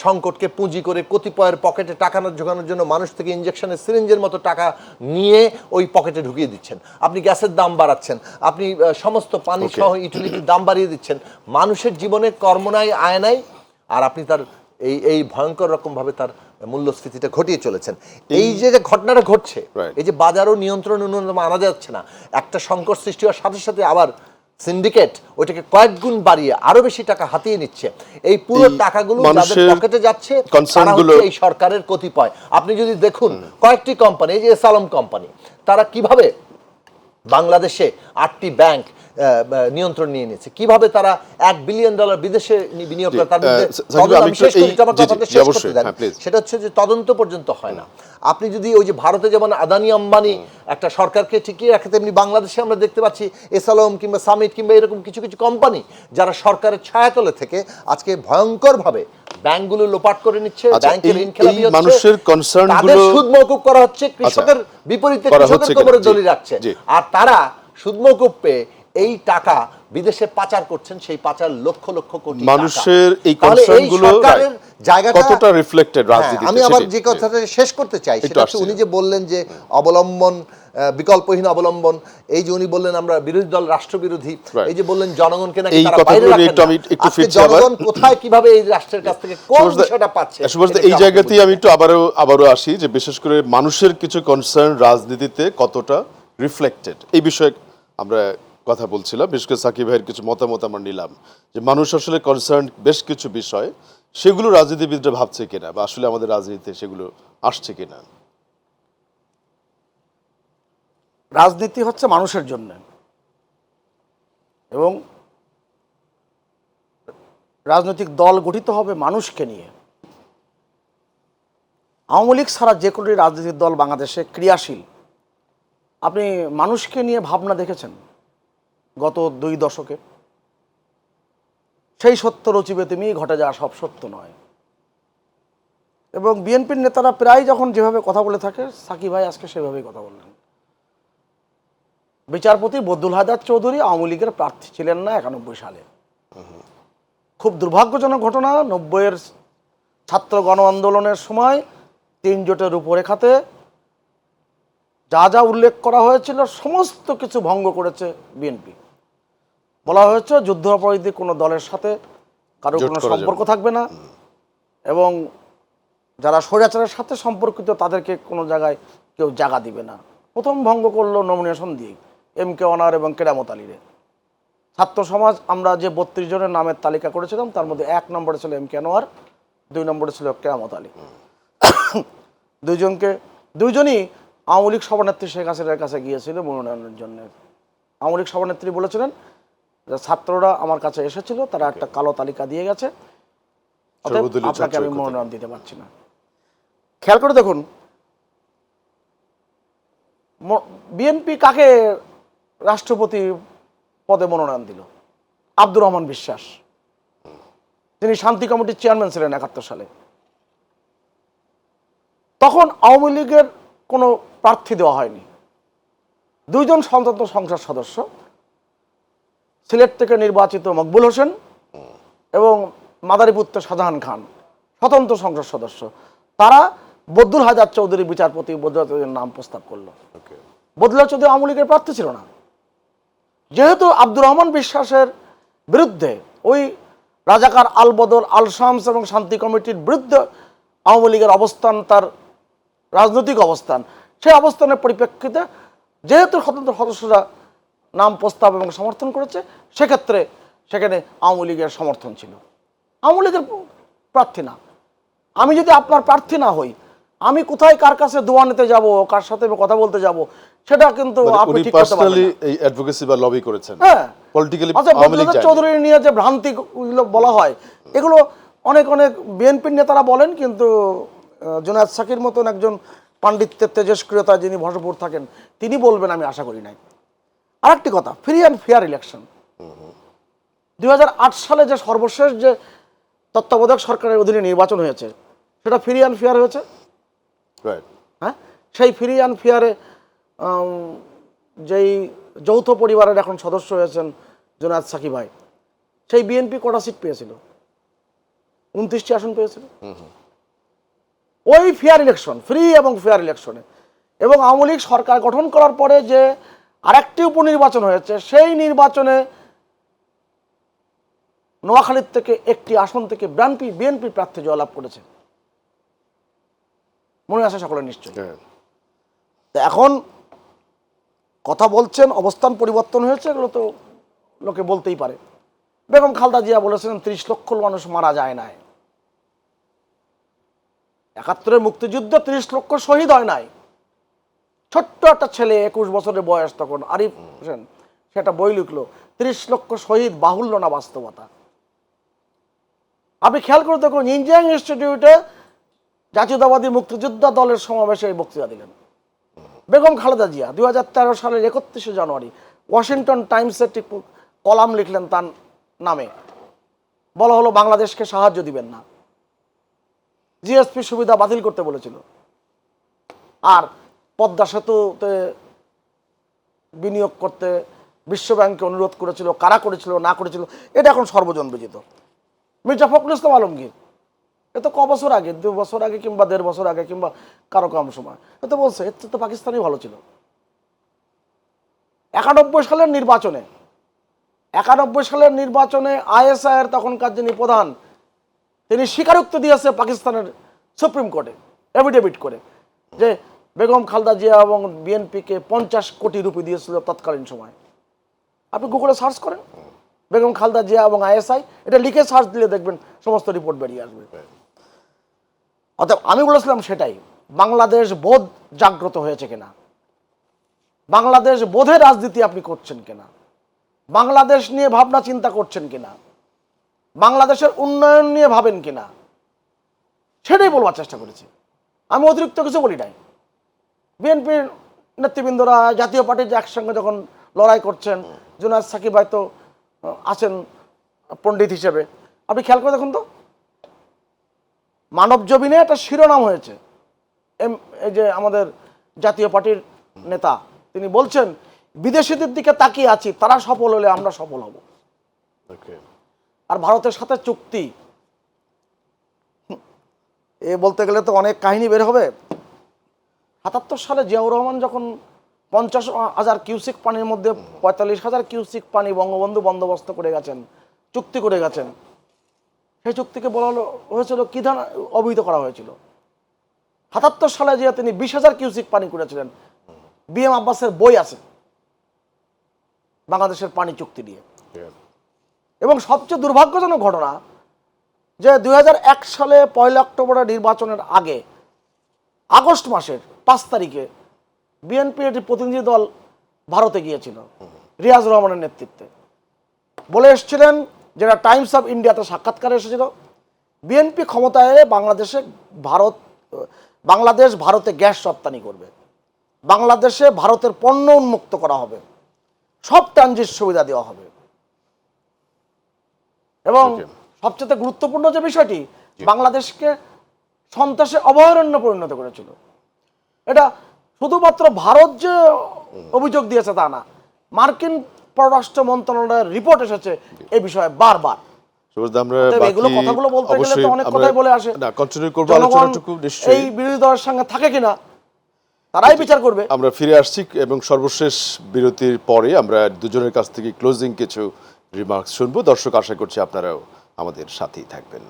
সংকটকে পুঁজি করে কতিপয়ের পকেটে টাকা জোগানোর জন্য মানুষ থেকে ইনজেকশনের সিরিঞ্জের মতো টাকা নিয়ে ওই পকেটে ঢুকিয়ে দিচ্ছেন, আপনি গ্যাসের দাম বাড়াচ্ছেন, আপনি সমস্ত পানি সহ ইউটিলিটির দাম বাড়িয়ে দিচ্ছেন, মানুষের জীবনে কর্ম নাই, আয় নাই, আর আপনি তার এই ভয়ঙ্কর রকমভাবে তার মূল্যস্ফীতিটা ঘটিয়ে চলেছেন। এই যে ঘটনাটা ঘটছে, এই যে বাজারও নিয়ন্ত্রণ আনা যাচ্ছে না, একটা সংকট সৃষ্টি হওয়ার সাথে সাথে আবার সিন্ডিকেট ওইটাকে কয়েক গুণ বাড়িয়ে আরো বেশি টাকা হাতিয়ে নিচ্ছে, এই পুরো টাকাগুলো যাদের পকেটে যাচ্ছে তারা হচ্ছে এই সরকারের কতিপয়। আপনি যদি দেখুন কয়েকটি কোম্পানি, এই যে এসালম কোম্পানি, তারা কিভাবে বাংলাদেশে 8টি ব্যাংক নিয়ন্ত্রণ নিয়ে নিয়েছে, কিভাবে তারা $1 বিলিয়ন বিদেশে বিনিয়োগ করে, তার মধ্যে সেটা হচ্ছে যে তদন্ত পর্যন্ত হয় না। আপনি যদি ওই যে ভারতে যেমন আদানি আম্বানি একটা সরকারকে টিকিয়ে রাখে, তেমনি বাংলাদেশে আমরা দেখতে পাচ্ছি এসালম কিংবা সামিট কিংবা এরকম কিছু কিছু কোম্পানি যারা সরকারের ছায়াতলে থেকে আজকে ভয়ঙ্করভাবে ব্যাংকগুলো লোপাট করে নিচ্ছে, আচ্ছা, ব্যাংকের এই- ঋণ খেলাপি এই হচ্ছে, মানুষের concern তাদের গুলো- সুদ মওকুফ করা হচ্ছে, কৃষকের বিপরীতে করা কৃষকের হচ্ছে কোমরে কিনা? জি, দড়ি রাখছে, জি। আর তারা সুদ মওকুফ পেয়ে এই টাকা বিদেশে পাচার করছেন, সেই পাচার লক্ষ লক্ষ কোটি টাকা। মানুষের এই তাহলে concern গুলো সরকারের জায়গাটা কতটা reflected হ্যাঁ, রাজনীতিতে, আমি আবার সেটাই। যে কথাটা শেষ করতে চাই একটু সেটা হচ্ছে, আসছি। উনি যে বললেন যে অবলম্বন, বিকল্পহীন অবলম্বন, এই যে উনি বললেন আমরা বিরোধী দল রাষ্ট্রবিরোধী, Right. এই যে বললেন জনগণকে নাকি এই তারা কথাগুলো বাইরে নিয়ে রাখেন একটু না। আমি একটু আজকে ফিরছি আবার। জনগণ কোথায় কিভাবে এই রাষ্ট্রের কাছ থেকে কোন সুভাষ দা- বিষয়টা পাচ্ছে, সুভাষ দা, এটা এই একটু জায়গাতেই আমাকে আমি একটু আবারও আসি যে বিশেষ করে মানুষের কিছু কনসার্ন রাজনীতিতে কতটা রিফ্লেক্টেড, এই বিষয়ে আমরা কথা বলছিলাম। বিশেষ করে সাকিব ভাইয়ের কিছু মতামত আমরা নিলাম যে মানুষ আসলে কনসার্ন বেশ কিছু বিষয়, সেগুলো রাজনীতিবিদরা ভাবছে কিনা বা আসলে আমাদের রাজনীতিতে সেগুলো আসছে কিনা। রাজনীতি হচ্ছে মানুষের জন্য, এবং রাজনৈতিক দল গঠিত হবে মানুষকে নিয়ে। আওয়ামী লীগ ছাড়া যে কোনো রাজনৈতিক দল বাংলাদেশে ক্রিয়াশীল, আপনি মানুষকে নিয়ে ভাবনা দেখেছেন গত 2 দশকে? সেই সত্য রচিবে তুমি, ঘটে যাওয়া সব সত্য নয়। এবং বিএনপির নেতারা প্রায় যখন যেভাবে কথা বলে থাকে, সাকিব ভাই আজকে সেভাবেই কথা বললেন। বিচারপতি বদরুল হায়দার চৌধুরী আওয়ামী লীগের প্রার্থী ছিলেন না 91 সালে। খুব দুর্ভাগ্যজনক ঘটনা, 90-এর ছাত্র গণ আন্দোলনের সময় 3 জোটের রূপরেখাতে যা যা উল্লেখ করা হয়েছিল সমস্ত কিছু ভঙ্গ করেছে বিএনপি। বলা হয়েছে যুদ্ধাপরাধী কোনো দলের সাথে কারো জোট কোনো করা যাবে সম্পর্ক না। থাকবে না, এবং যারা স্বৈরাচারের সাথে সম্পর্কিত তাদেরকে কোনো জায়গায় কেউ জায়গা দিবে না। প্রথম ভঙ্গ করলো নমিনেশন দিয়ে MK অনার এবং কেরামত আলীরে। ছাত্র সমাজ আমরা যে 32 জনের নামের তালিকা করেছিলাম, তার মধ্যে 1 নম্বরে ছিল MK আনোয়ার, 2 নম্বরে ছিল কেরামত আলী। দুইজনই আওয়ামী লীগ সভানেত্রী শেখ হাসিনার কাছে গিয়েছিল মনোনয়নের জন্য। আওয়ামী লীগ সভানেত্রী বলেছিলেন যে ছাত্ররা আমার কাছে এসেছিল, তারা একটা কালো তালিকা দিয়ে গেছে, অতএব সর্বদলীয় আপনাকে ছাত্র আমি ঐক্য মনোনয়ন দিতে পারছি না। খেয়াল করে দেখুন, বিএনপি কাকে রাষ্ট্রপতি পদে মনোনয়ন দিল? আব্দুর রহমান বিশ্বাস, তিনি শান্তি কমিটির চেয়ারম্যান ছিলেন 71 সালে। তখন আওয়ামী লীগের কোনো প্রার্থী দেওয়া হয়নি। 2 জন স্বতন্ত্র সংসদ সদস্য, সিলেট থেকে নির্বাচিত মকবুল হোসেন এবং মাদারীপুত্র শাহজাহান খান, স্বতন্ত্র সংসদ সদস্য, তারা বদরুল হায়দার চৌধুরী বিচারপতি বদরুল হায়দার চৌধুরীর নাম প্রস্তাব করলো। বদরুল হায়দার চৌধুরী আওয়ামী লীগের প্রার্থী ছিল না। যেহেতু আব্দুর রহমান বিশ্বাসের বিরুদ্ধে, ওই রাজাকার আল বদর, আল শামস এবং শান্তি কমিটির বিরুদ্ধে আওয়ামী লীগের অবস্থান, তার রাজনৈতিক অবস্থান, সেই অবস্থানের পরিপ্রেক্ষিতে যেহেতু স্বতন্ত্র সদস্যরা নাম প্রস্তাব এবং সমর্থন করেছে, সেক্ষেত্রে সেখানে আওয়ামী লীগের সমর্থন ছিল। আওয়ামী লীগের প্রার্থী না। আমি যদি আপনার প্রার্থী না হই, আমি কোথায় কার কাছে দোয়া নিতে যাব, কার সাথে কথা বলতে যাব, সেটা কিন্তু মানে আপনি উনি ঠিক করতে পারবেন পার্সোনালি না। এই অ্যাডভোকেসি বা লবি করেছেন, হ্যাঁ, পলিটিক্যালি আচ্ছা, আওয়ামী লীগ বদরুল যায়নি। চৌধুরী নিয়ে যে ভ্রান্তি বলা হয়, এগুলো অনেক বিএনপির নেতারা বলেন, কিন্তু জুনায়েদ সাকির মতন একজন পাণ্ডিত্যের তেজস্ক্রিয়তা যিনি ভরপুর থাকেন, তিনি বলবেন আমি আশা করি নাই। আরেকটি কথা, ফ্রি অ্যান্ড ফেয়ার ইলেকশন। 2008 সালে যে সর্বশেষ যে তত্ত্বাবধায়ক সরকারের অধীনে নির্বাচন হয়েছে, সেটা ফ্রি অ্যান্ড ফেয়ার হয়েছে। রাইট। হ্যাঁ, সেই ফ্রি অ্যান্ড ফেয়ারে যেই যৌথ পরিবারের এখন সদস্য হয়েছেন জুনায়েদ সাকিব ভাই, সেই বিএনপি কটা সিট পেয়েছিল? 29টি আসন পেয়েছিল। ওই ফেয়ার ইলেকশন, ফ্রি এবং ফেয়ার ইলেকশনে, এবং আওয়ামী লীগ সরকার গঠন করার পরে যে আরেকটি উপনির্বাচন হয়েছে, সেই নির্বাচনে নোয়াখালীর থেকে একটি আসন থেকে বিএনপি প্রার্থী জয়লাভ করেছে। মনে আছে সকলের নিশ্চয়ই। হ্যাঁ। তো এখন কথা বলছেন অবস্থান পরিবর্তন হয়েছে, এগুলো তো লোকে বলতেই পারে। বেগম খালেদা জিয়া বলেছিলেন 30 লক্ষ মানুষ মারা যায় নাই। 71-এর মুক্তিযুদ্ধে 30 লক্ষ শহীদ হয় নাই। ছোট্ট একটা ছেলে, 21 বছরের বয়স তখন, আরিফ হোসেন, সেটা বই লিখলো, 30 লক্ষ শহীদ বাহুল্য না বাস্তবতা। আপনি খেয়াল করে দেখুন, ইঞ্জিনিয়ারিং ইনস্টিটিউটে জাতীয়তাবাদী মুক্তিযোদ্ধা দলের সমাবেশে এই বক্তৃতা দিলেন বেগম খালেদা জিয়া। 2013 সালের 31শে জানুয়ারি ওয়াশিংটন টাইমসে একটি কলাম লিখলেন তার নামে, বলা হলো বাংলাদেশকে সাহায্য দিবেন না। জিএসপি সুবিধা বাতিল করতে বলেছিল, আর পদ্মা সেতুতে বিনিয়োগ করতে বিশ্ব ব্যাংকে অনুরোধ করেছিল। কারা করেছিল না করেছিল এটা এখন সর্বজন বিদিত। মির্জা ফখরুল ইসলাম আলমগীর এ তো ক বছর আগে, 2 বছর আগে কিংবা 1.5 বছর আগে কিংবা কারো কম সময় এ তো বলছে এর তো পাকিস্তানই ভালো ছিল। 91 সালের নির্বাচনে আইএসআই এর তখনকার যিনি প্রধান তিনি স্বীকারোক্তি দিয়েছে পাকিস্তানের সুপ্রিম কোর্টে এফিডেভিট করে যে বেগম খালেদা জিয়া এবং বিএনপিকে 50 কোটি রুপি দিয়েছিল তৎকালীন সময়। আপনি গুগলে সার্চ করেন বেগম খালেদা জিয়া এবং আইএসআই, এটা লিখে সার্চ দিলে দেখবেন সমস্ত রিপোর্ট বেরিয়ে আসবে। অর্থাৎ আমি বলেছিলাম সেটাই, বাংলাদেশ বোধ জাগ্রত হয়েছে কিনা, বাংলাদেশ বোধে রাজনীতি আপনি করছেন কিনা, বাংলাদেশ নিয়ে ভাবনা চিন্তা করছেন কিনা, বাংলাদেশের উন্নয়ন নিয়ে ভাবেন কিনা, সেটাই বলবার চেষ্টা করেছি। আমি অতিরিক্ত কিছু বলি নাই। বিএনপির নেতৃবৃন্দরা জাতীয় পার্টির একসঙ্গে যখন লড়াই করছেন, জুনায়েদ সাকিব ভাই তো আছেন পণ্ডিত হিসেবে, আপনি খেয়াল করে দেখুন তো মানব জমিনে একটা শিরোনাম হয়েছে। এই যে আমাদের জাতীয় পার্টির নেতা তিনি বলছেন বিদেশিদের দিকে তাকিয়ে আছি, তারা সফল হলে আমরা সফল হব। আর ভারতের সাথে চুক্তি এ বলতে গেলে তো অনেক কাহিনী বের হবে। ৭৭ সালে জিয়াউর রহমান যখন 50,000 কিউসিক পানির মধ্যে 45,000 কিউসিক পানি বঙ্গবন্ধু বন্দোবস্ত করে গেছেন, চুক্তি করে গেছেন, সেই চুক্তিকে বলা হয়েছিল কি ধারা অবহিত করা হয়েছিল। ৭৭ সালে যে তিনি 20,000 কিউসিক পানি করেছিলেন, বিএম আব্বাসের বই আছে বাংলাদেশের পানি চুক্তি নিয়ে। এবং সবচেয়ে দুর্ভাগ্যজনক ঘটনা যে 2001 সালে 1 অক্টোবরের নির্বাচনের আগে আগস্ট মাসের 5 তারিখে বিএনপির একটি প্রতিনিধি দল ভারতে গিয়েছিল রিয়াজ রহমানের নেতৃত্বে। বলে এসেছিলেন, যেটা টাইমস অফ ইন্ডিয়াতে সাক্ষাৎকারে এসেছিল, বিএনপি ক্ষমতায় এলে বাংলাদেশ ভারতে গ্যাস রপ্তানি করবে, বাংলাদেশে ভারতের পণ্য উন্মুক্ত করা হবে, সব ট্রানজিট সুবিধা দেওয়া হবে। এবং সবচেয়ে গুরুত্বপূর্ণ যে বিষয়টি, বাংলাদেশকে সন্ত্রাসে অভয়ারণ্য পরিণত করেছিল। এটা শুধুমাত্র ভারত যে অভিযোগ দিয়েছে তা না, মার্কিন পররাষ্ট্র মন্ত্রণালয়ের রিপোর্ট এসেছে এই বিষয়ে বারবার। এগুলো কথাগুলো বলতে গেলে তো অনেক কথাই বলে আসে। এই বিরোধী দলের সঙ্গে থাকে কিনা তারাই বিচার করবে। আমরা ফিরে আসছি এবং সর্বশেষ বিরতির পরে আমরা দুজনের কাছ থেকে ক্লোজিং কিছু রিমার্কস শুনবো। দর্শক, আশা করছি আপনারাও আমাদের সাথেই থাকবেন।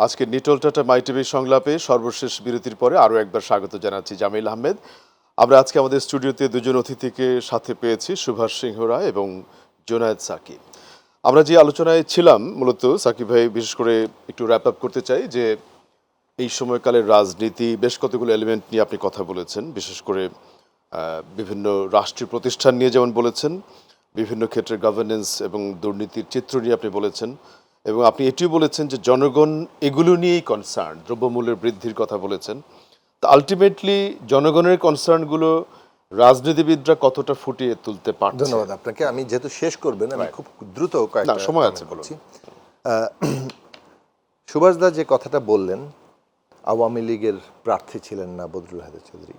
আজকে নিটল টাটা মাই টিভি সংলাপে সর্বশেষ বিরতির পরে আরও একবার স্বাগত জানাচ্ছি জামিল আহমেদ। আমরা আজকে আমাদের স্টুডিওতে দুজন অতিথিকে সাথে পেয়েছি, সুভাষ সিংহ রায় এবং জুনায়েদ সাকিব। আমরা যে আলোচনায় ছিলাম, মূলত সাকিব ভাই বিশেষ করে একটু র্যাপ আপ করতে চাই যে এই সময়কালের রাজনীতি বেশ কতগুলো এলিমেন্ট নিয়ে আপনি কথা বলেছেন, বিশেষ করে বিভিন্ন রাষ্ট্রীয় প্রতিষ্ঠান নিয়ে যেমন বলেছেন, বিভিন্ন ক্ষেত্রে গভর্নেন্স এবং দুর্নীতির চিত্র নিয়ে আপনি বলেছেন, এবং আপনি এটিও বলেছেন যে জনগণ এগুলো নিয়েই কনসার্ন, দ্রব্যমূল্যের বৃদ্ধির কথা বলেছেন। তো আলটিমেটলি জনগণের কনসার্নগুলো রাজনীতিবিদরা কতটা ফুটিয়ে তুলতে পারছে? ধন্যবাদ আপনাকে। আমি যেহেতু শেষ করবেন, আমি খুব দ্রুত কয়েকটা সময় আছে বলছি। সুভাষদা যে কথাটা বললেন, আওয়ামী লীগের প্রার্থী ছিলেন না বদরুল হায়দার চৌধুরী,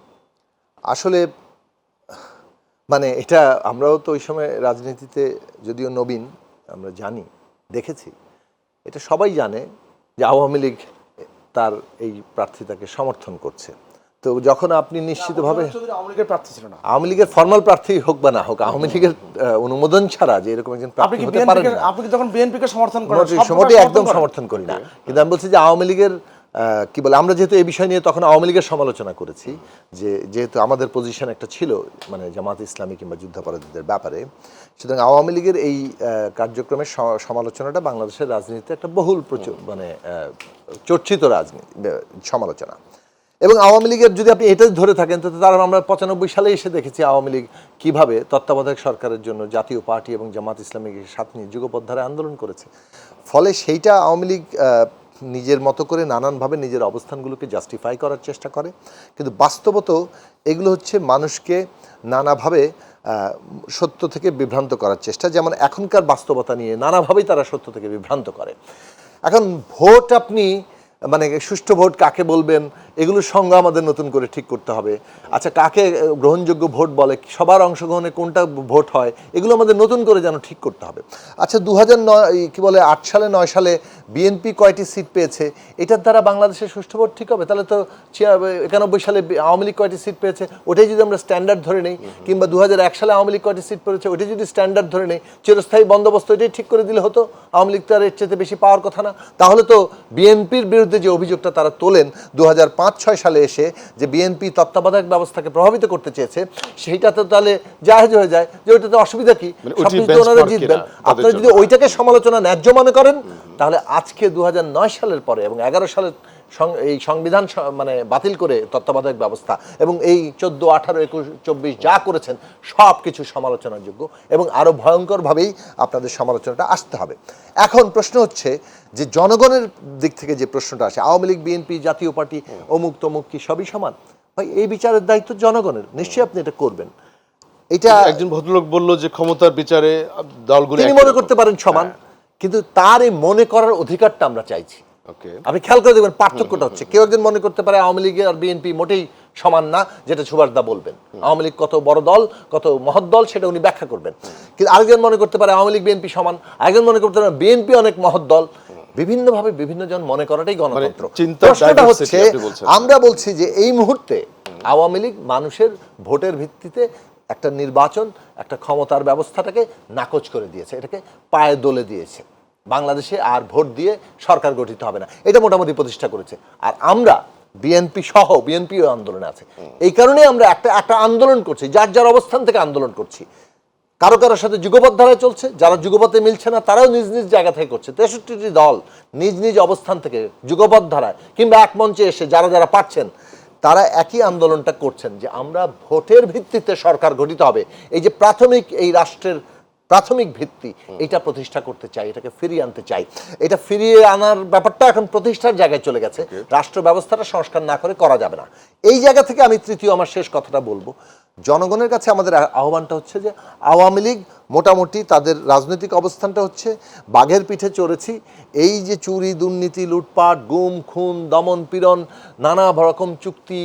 আসলে মানে এটা আমরাও তো ওই সময় রাজনীতিতে যদিও নবীন, আমরা জানি, দেখেছি, এটা সবাই জানে যে আওয়ামী লীগ তার এই প্রার্থীতাকে সমর্থন করছে। তো যখন আপনি নিশ্চিতভাবে আওয়ামী লীগের ফর্মাল প্রার্থী হোক বা না হোক, আওয়ামী লীগের অনুমোদন ছাড়া যে এরকম একজন প্রার্থী হতে পারেন না। আপনি যখন বিএনপিকে সমর্থন করেন, সময়টি একদম সমর্থন করি না, কিন্তু আমি বলছি যে আওয়ামী লীগের কি বলে, আমরা যেহেতু এই বিষয় নিয়ে তখন আওয়ামী লীগের সমালোচনা করেছি, যে যেহেতু আমাদের পজিশন একটা ছিল মানে জামাত ইসলামী কিংবা যুদ্ধাপরাধীদের ব্যাপারে, সুতরাং আওয়ামী লীগের এই কার্যক্রমের সমালোচনাটা বাংলাদেশের রাজনীতিতে একটা বহুল মানে চর্চিত রাজনীতি সমালোচনা। এবং আওয়ামী লীগের যদি আপনি এটা ধরে থাকেন, তো তার আমরা 95 সালে এসে দেখেছি আওয়ামী লীগ কীভাবে তত্ত্বাবধায়ক সরকারের জন্য জাতীয় পার্টি এবং জামাত ইসলামীকে সাথে নিয়ে যুগপৎ ধারায় আন্দোলন করেছে। ফলে সেইটা আওয়ামী লীগ নিজের মতো করে নানানভাবে নিজের অবস্থানগুলোকে জাস্টিফাই করার চেষ্টা করে, কিন্তু বাস্তবত এগুলো হচ্ছে মানুষকে নানাভাবে সত্য থেকে বিভ্রান্ত করার চেষ্টা, যেমন এখনকার বাস্তবতা নিয়ে নানাভাবেই তারা সত্য থেকে বিভ্রান্ত করে। এখন ভোট আপনি মানে সুষ্ঠু ভোট কাকে বলবেন এগুলোর সংজ্ঞা আমাদের নতুন করে ঠিক করতে হবে। আচ্ছা, কাকে গ্রহণযোগ্য ভোট বলে, সবার অংশগ্রহণে কোনটা ভোট হয়, এগুলো আমাদের নতুন করে যেন ঠিক করতে হবে। আচ্ছা, 2008 সালে 9 সালে বিএনপি কয়টি সিট পেয়েছে, এটার দ্বারা বাংলাদেশের সুষ্ঠু ভোট ঠিক হবে? তাহলে তো 91 সালে আওয়ামী লীগ কয়টি সিট পেয়েছে ওটাই যদি আমরা স্ট্যান্ডার্ড ধরে নেই, কিংবা 2001 সালে আওয়ামী লীগ কয়টি সিট পেয়েছে ওটাই যদি স্ট্যান্ডার্ড ধরে নেই, চিরস্থায়ী বন্দোবস্ত এটাই ঠিক করে দিলে হতো, আওয়ামী লীগ তো আর এর চেয়ে বেশি পাওয়ার কথা না। তাহলে তো বিএনপির বিরুদ্ধে যে অভিযোগটা তারা তোলেন 2005-6 সালে এসে, যে বিএনপি তত্ত্বাবধায়ক ব্যবস্থাকে প্রভাবিত করতে চেয়েছে, সেইটা তো তাহলে জায়েজ হয়ে যায় যে ওইটাতে অসুবিধা কি, সবকিছু ওনারা জিতবেন। আপনারা যদি ওইটাকে সমালোচনা ন্যায্য মনে করেন, তাহলে আজকে 2009 সালের পরে এবং 11 সালের এই সংবিধান মানে বাতিল করে তত্ত্বাবধায়ক ব্যবস্থা এবং এই 14, 18, 21, 24 যা করেছেন সব কিছু সমালোচনার যোগ্য, এবং আরও ভয়ঙ্করভাবেই আপনাদের সমালোচনাটা আসতে হবে। এখন প্রশ্ন হচ্ছে যে জনগণের দিক থেকে যে প্রশ্নটা আসে, আওয়ামী লীগ, বিএনপি, জাতীয় পার্টি, অমুক তমুক কি সবই সমান? ভাই, এই বিচারের দায়িত্ব জনগণের, নিশ্চয়ই আপনি এটা করবেন। এটা একজন ভদ্রলোক বলল যে ক্ষমতার বিচারে দলগুলো তিনি মনে করতে পারেন সমান, কিন্তু তার এই মনে করার অধিকারটা আমরা চাইছি। ওকে, আপনি খেয়াল করে দেখবেন পার্থক্যটা হচ্ছে, কেউ একজন মনে করতে পারে আওয়ামী লীগ আর বিএনপি মোটেই সমান না, যেটা সুভাষদা বলবেন। আওয়ামী লীগ কত বড় দল, কত মহৎ দল, সেটা উনি ব্যাখ্যা করবেন। কিন্তু আরেকজন মনে করতে পারে আওয়ামী লীগ বিএনপি সমান, আরেকজন মনে করতে পারে বিএনপি অনেক মহৎ দল। বিভিন্নভাবে বিভিন্ন জন মনে করাটাই গণতন্ত্র। প্রশ্নটা হচ্ছে, আমরা বলছি যে এই মুহূর্তে আওয়ামী লীগ মানুষের ভোটের ভিত্তিতে একটা নির্বাচন, একটা ক্ষমতার ব্যবস্থাটাকে নাকচ করে দিয়েছে, এটাকে পায়ে দোলে দিয়েছে। বাংলাদেশে আর ভোট দিয়ে সরকার গঠিত হবে না, এটা মোটামুটি প্রতিষ্ঠা করেছে। আর আমরা বিএনপি সহ, বিএনপিও আন্দোলনে আছে, এই কারণেই আমরা একটা আন্দোলন করছি, যার যার অবস্থান থেকে আন্দোলন করছি। কারো কারোর সাথে যুগপৎ ধারায় চলছে, যারা যুগপথে মিলছে না তারাও নিজ নিজ জায়গা থেকে করছে। 63টি দল নিজ নিজ অবস্থান থেকে যুগপৎ ধারায় কিংবা এক মঞ্চে এসে যারা যারা পারছেন তারা একই আন্দোলনটা করছেন, যে আমরা ভোটের ভিত্তিতে সরকার গঠিত হবে, এই যে প্রাথমিক, এই রাষ্ট্রের প্রাথমিক ভিত্তি, এটা প্রতিষ্ঠা করতে চাই, এটাকে ফিরিয়ে আনতে চাই। এটা ফিরিয়ে আনার ব্যাপারটা এখন প্রতিষ্ঠার জায়গায় চলে গেছে, রাষ্ট্র ব্যবস্থাটা সংস্কার না করে করা যাবে না। এই জায়গা থেকে আমি তৃতীয় আমার শেষ কথাটা বলবো, জনগণের কাছে আমাদের আহ্বানটা হচ্ছে যে আওয়ামী লীগ মোটামুটি তাদের রাজনৈতিক অবস্থানটা হচ্ছে বাঘের পিঠে চড়েছি। এই যে চুরি, দুর্নীতি, লুটপাট, গুম, খুন, দমন পীড়ন, নানা রকম চুক্তি,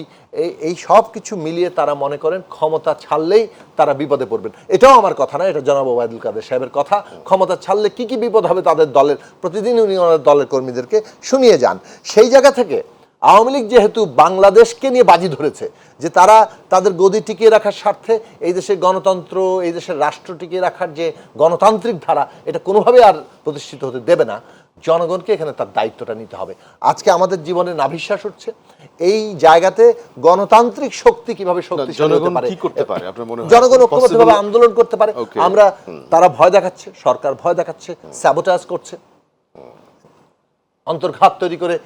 এই সব কিছু মিলিয়ে তারা মনে করেন ক্ষমতা ছাড়লেই তারা বিপদে পড়বেন। এটাও আমার কথা না, এটা জনাব ওবায়দুল কাদের সাহেবের কথা। ক্ষমতা ছাড়লে কি কি বিপদ হবে তাদের দলের, প্রতিদিন উনি ওনার দলের কর্মীদেরকে শুনিয়ে যান। সেই জায়গা থেকে আওয়ামী লীগ যেহেতু বাংলাদেশকে নিয়ে বাজি ধরেছে, যে তারা তাদের গদি টিকিয়ে রাখার স্বার্থে এই দেশের গণতন্ত্র, এই দেশের রাষ্ট্র টিকিয়ে রাখার যে গণতান্ত্রিক ধারা, এটা কোনোভাবে আর প্রতিষ্ঠিত হতে দেবে না। জনগণকে এখানে তার দায়িত্বটা নিতে হবে। আজকে আমাদের জীবনে নাভিশ্বাস উঠছে, এই জায়গাতে গণতান্ত্রিক শক্তি কিভাবে শক্তিশালী হতে পারে, জনগণ ঐক্যবদ্ধভাবে আন্দোলন করতে পারে। আমরা, তারা ভয় দেখাচ্ছে, সরকার ভয় দেখাচ্ছে, স্যাবোটাজ করছে, অন্তর্ঘাত তৈরি করে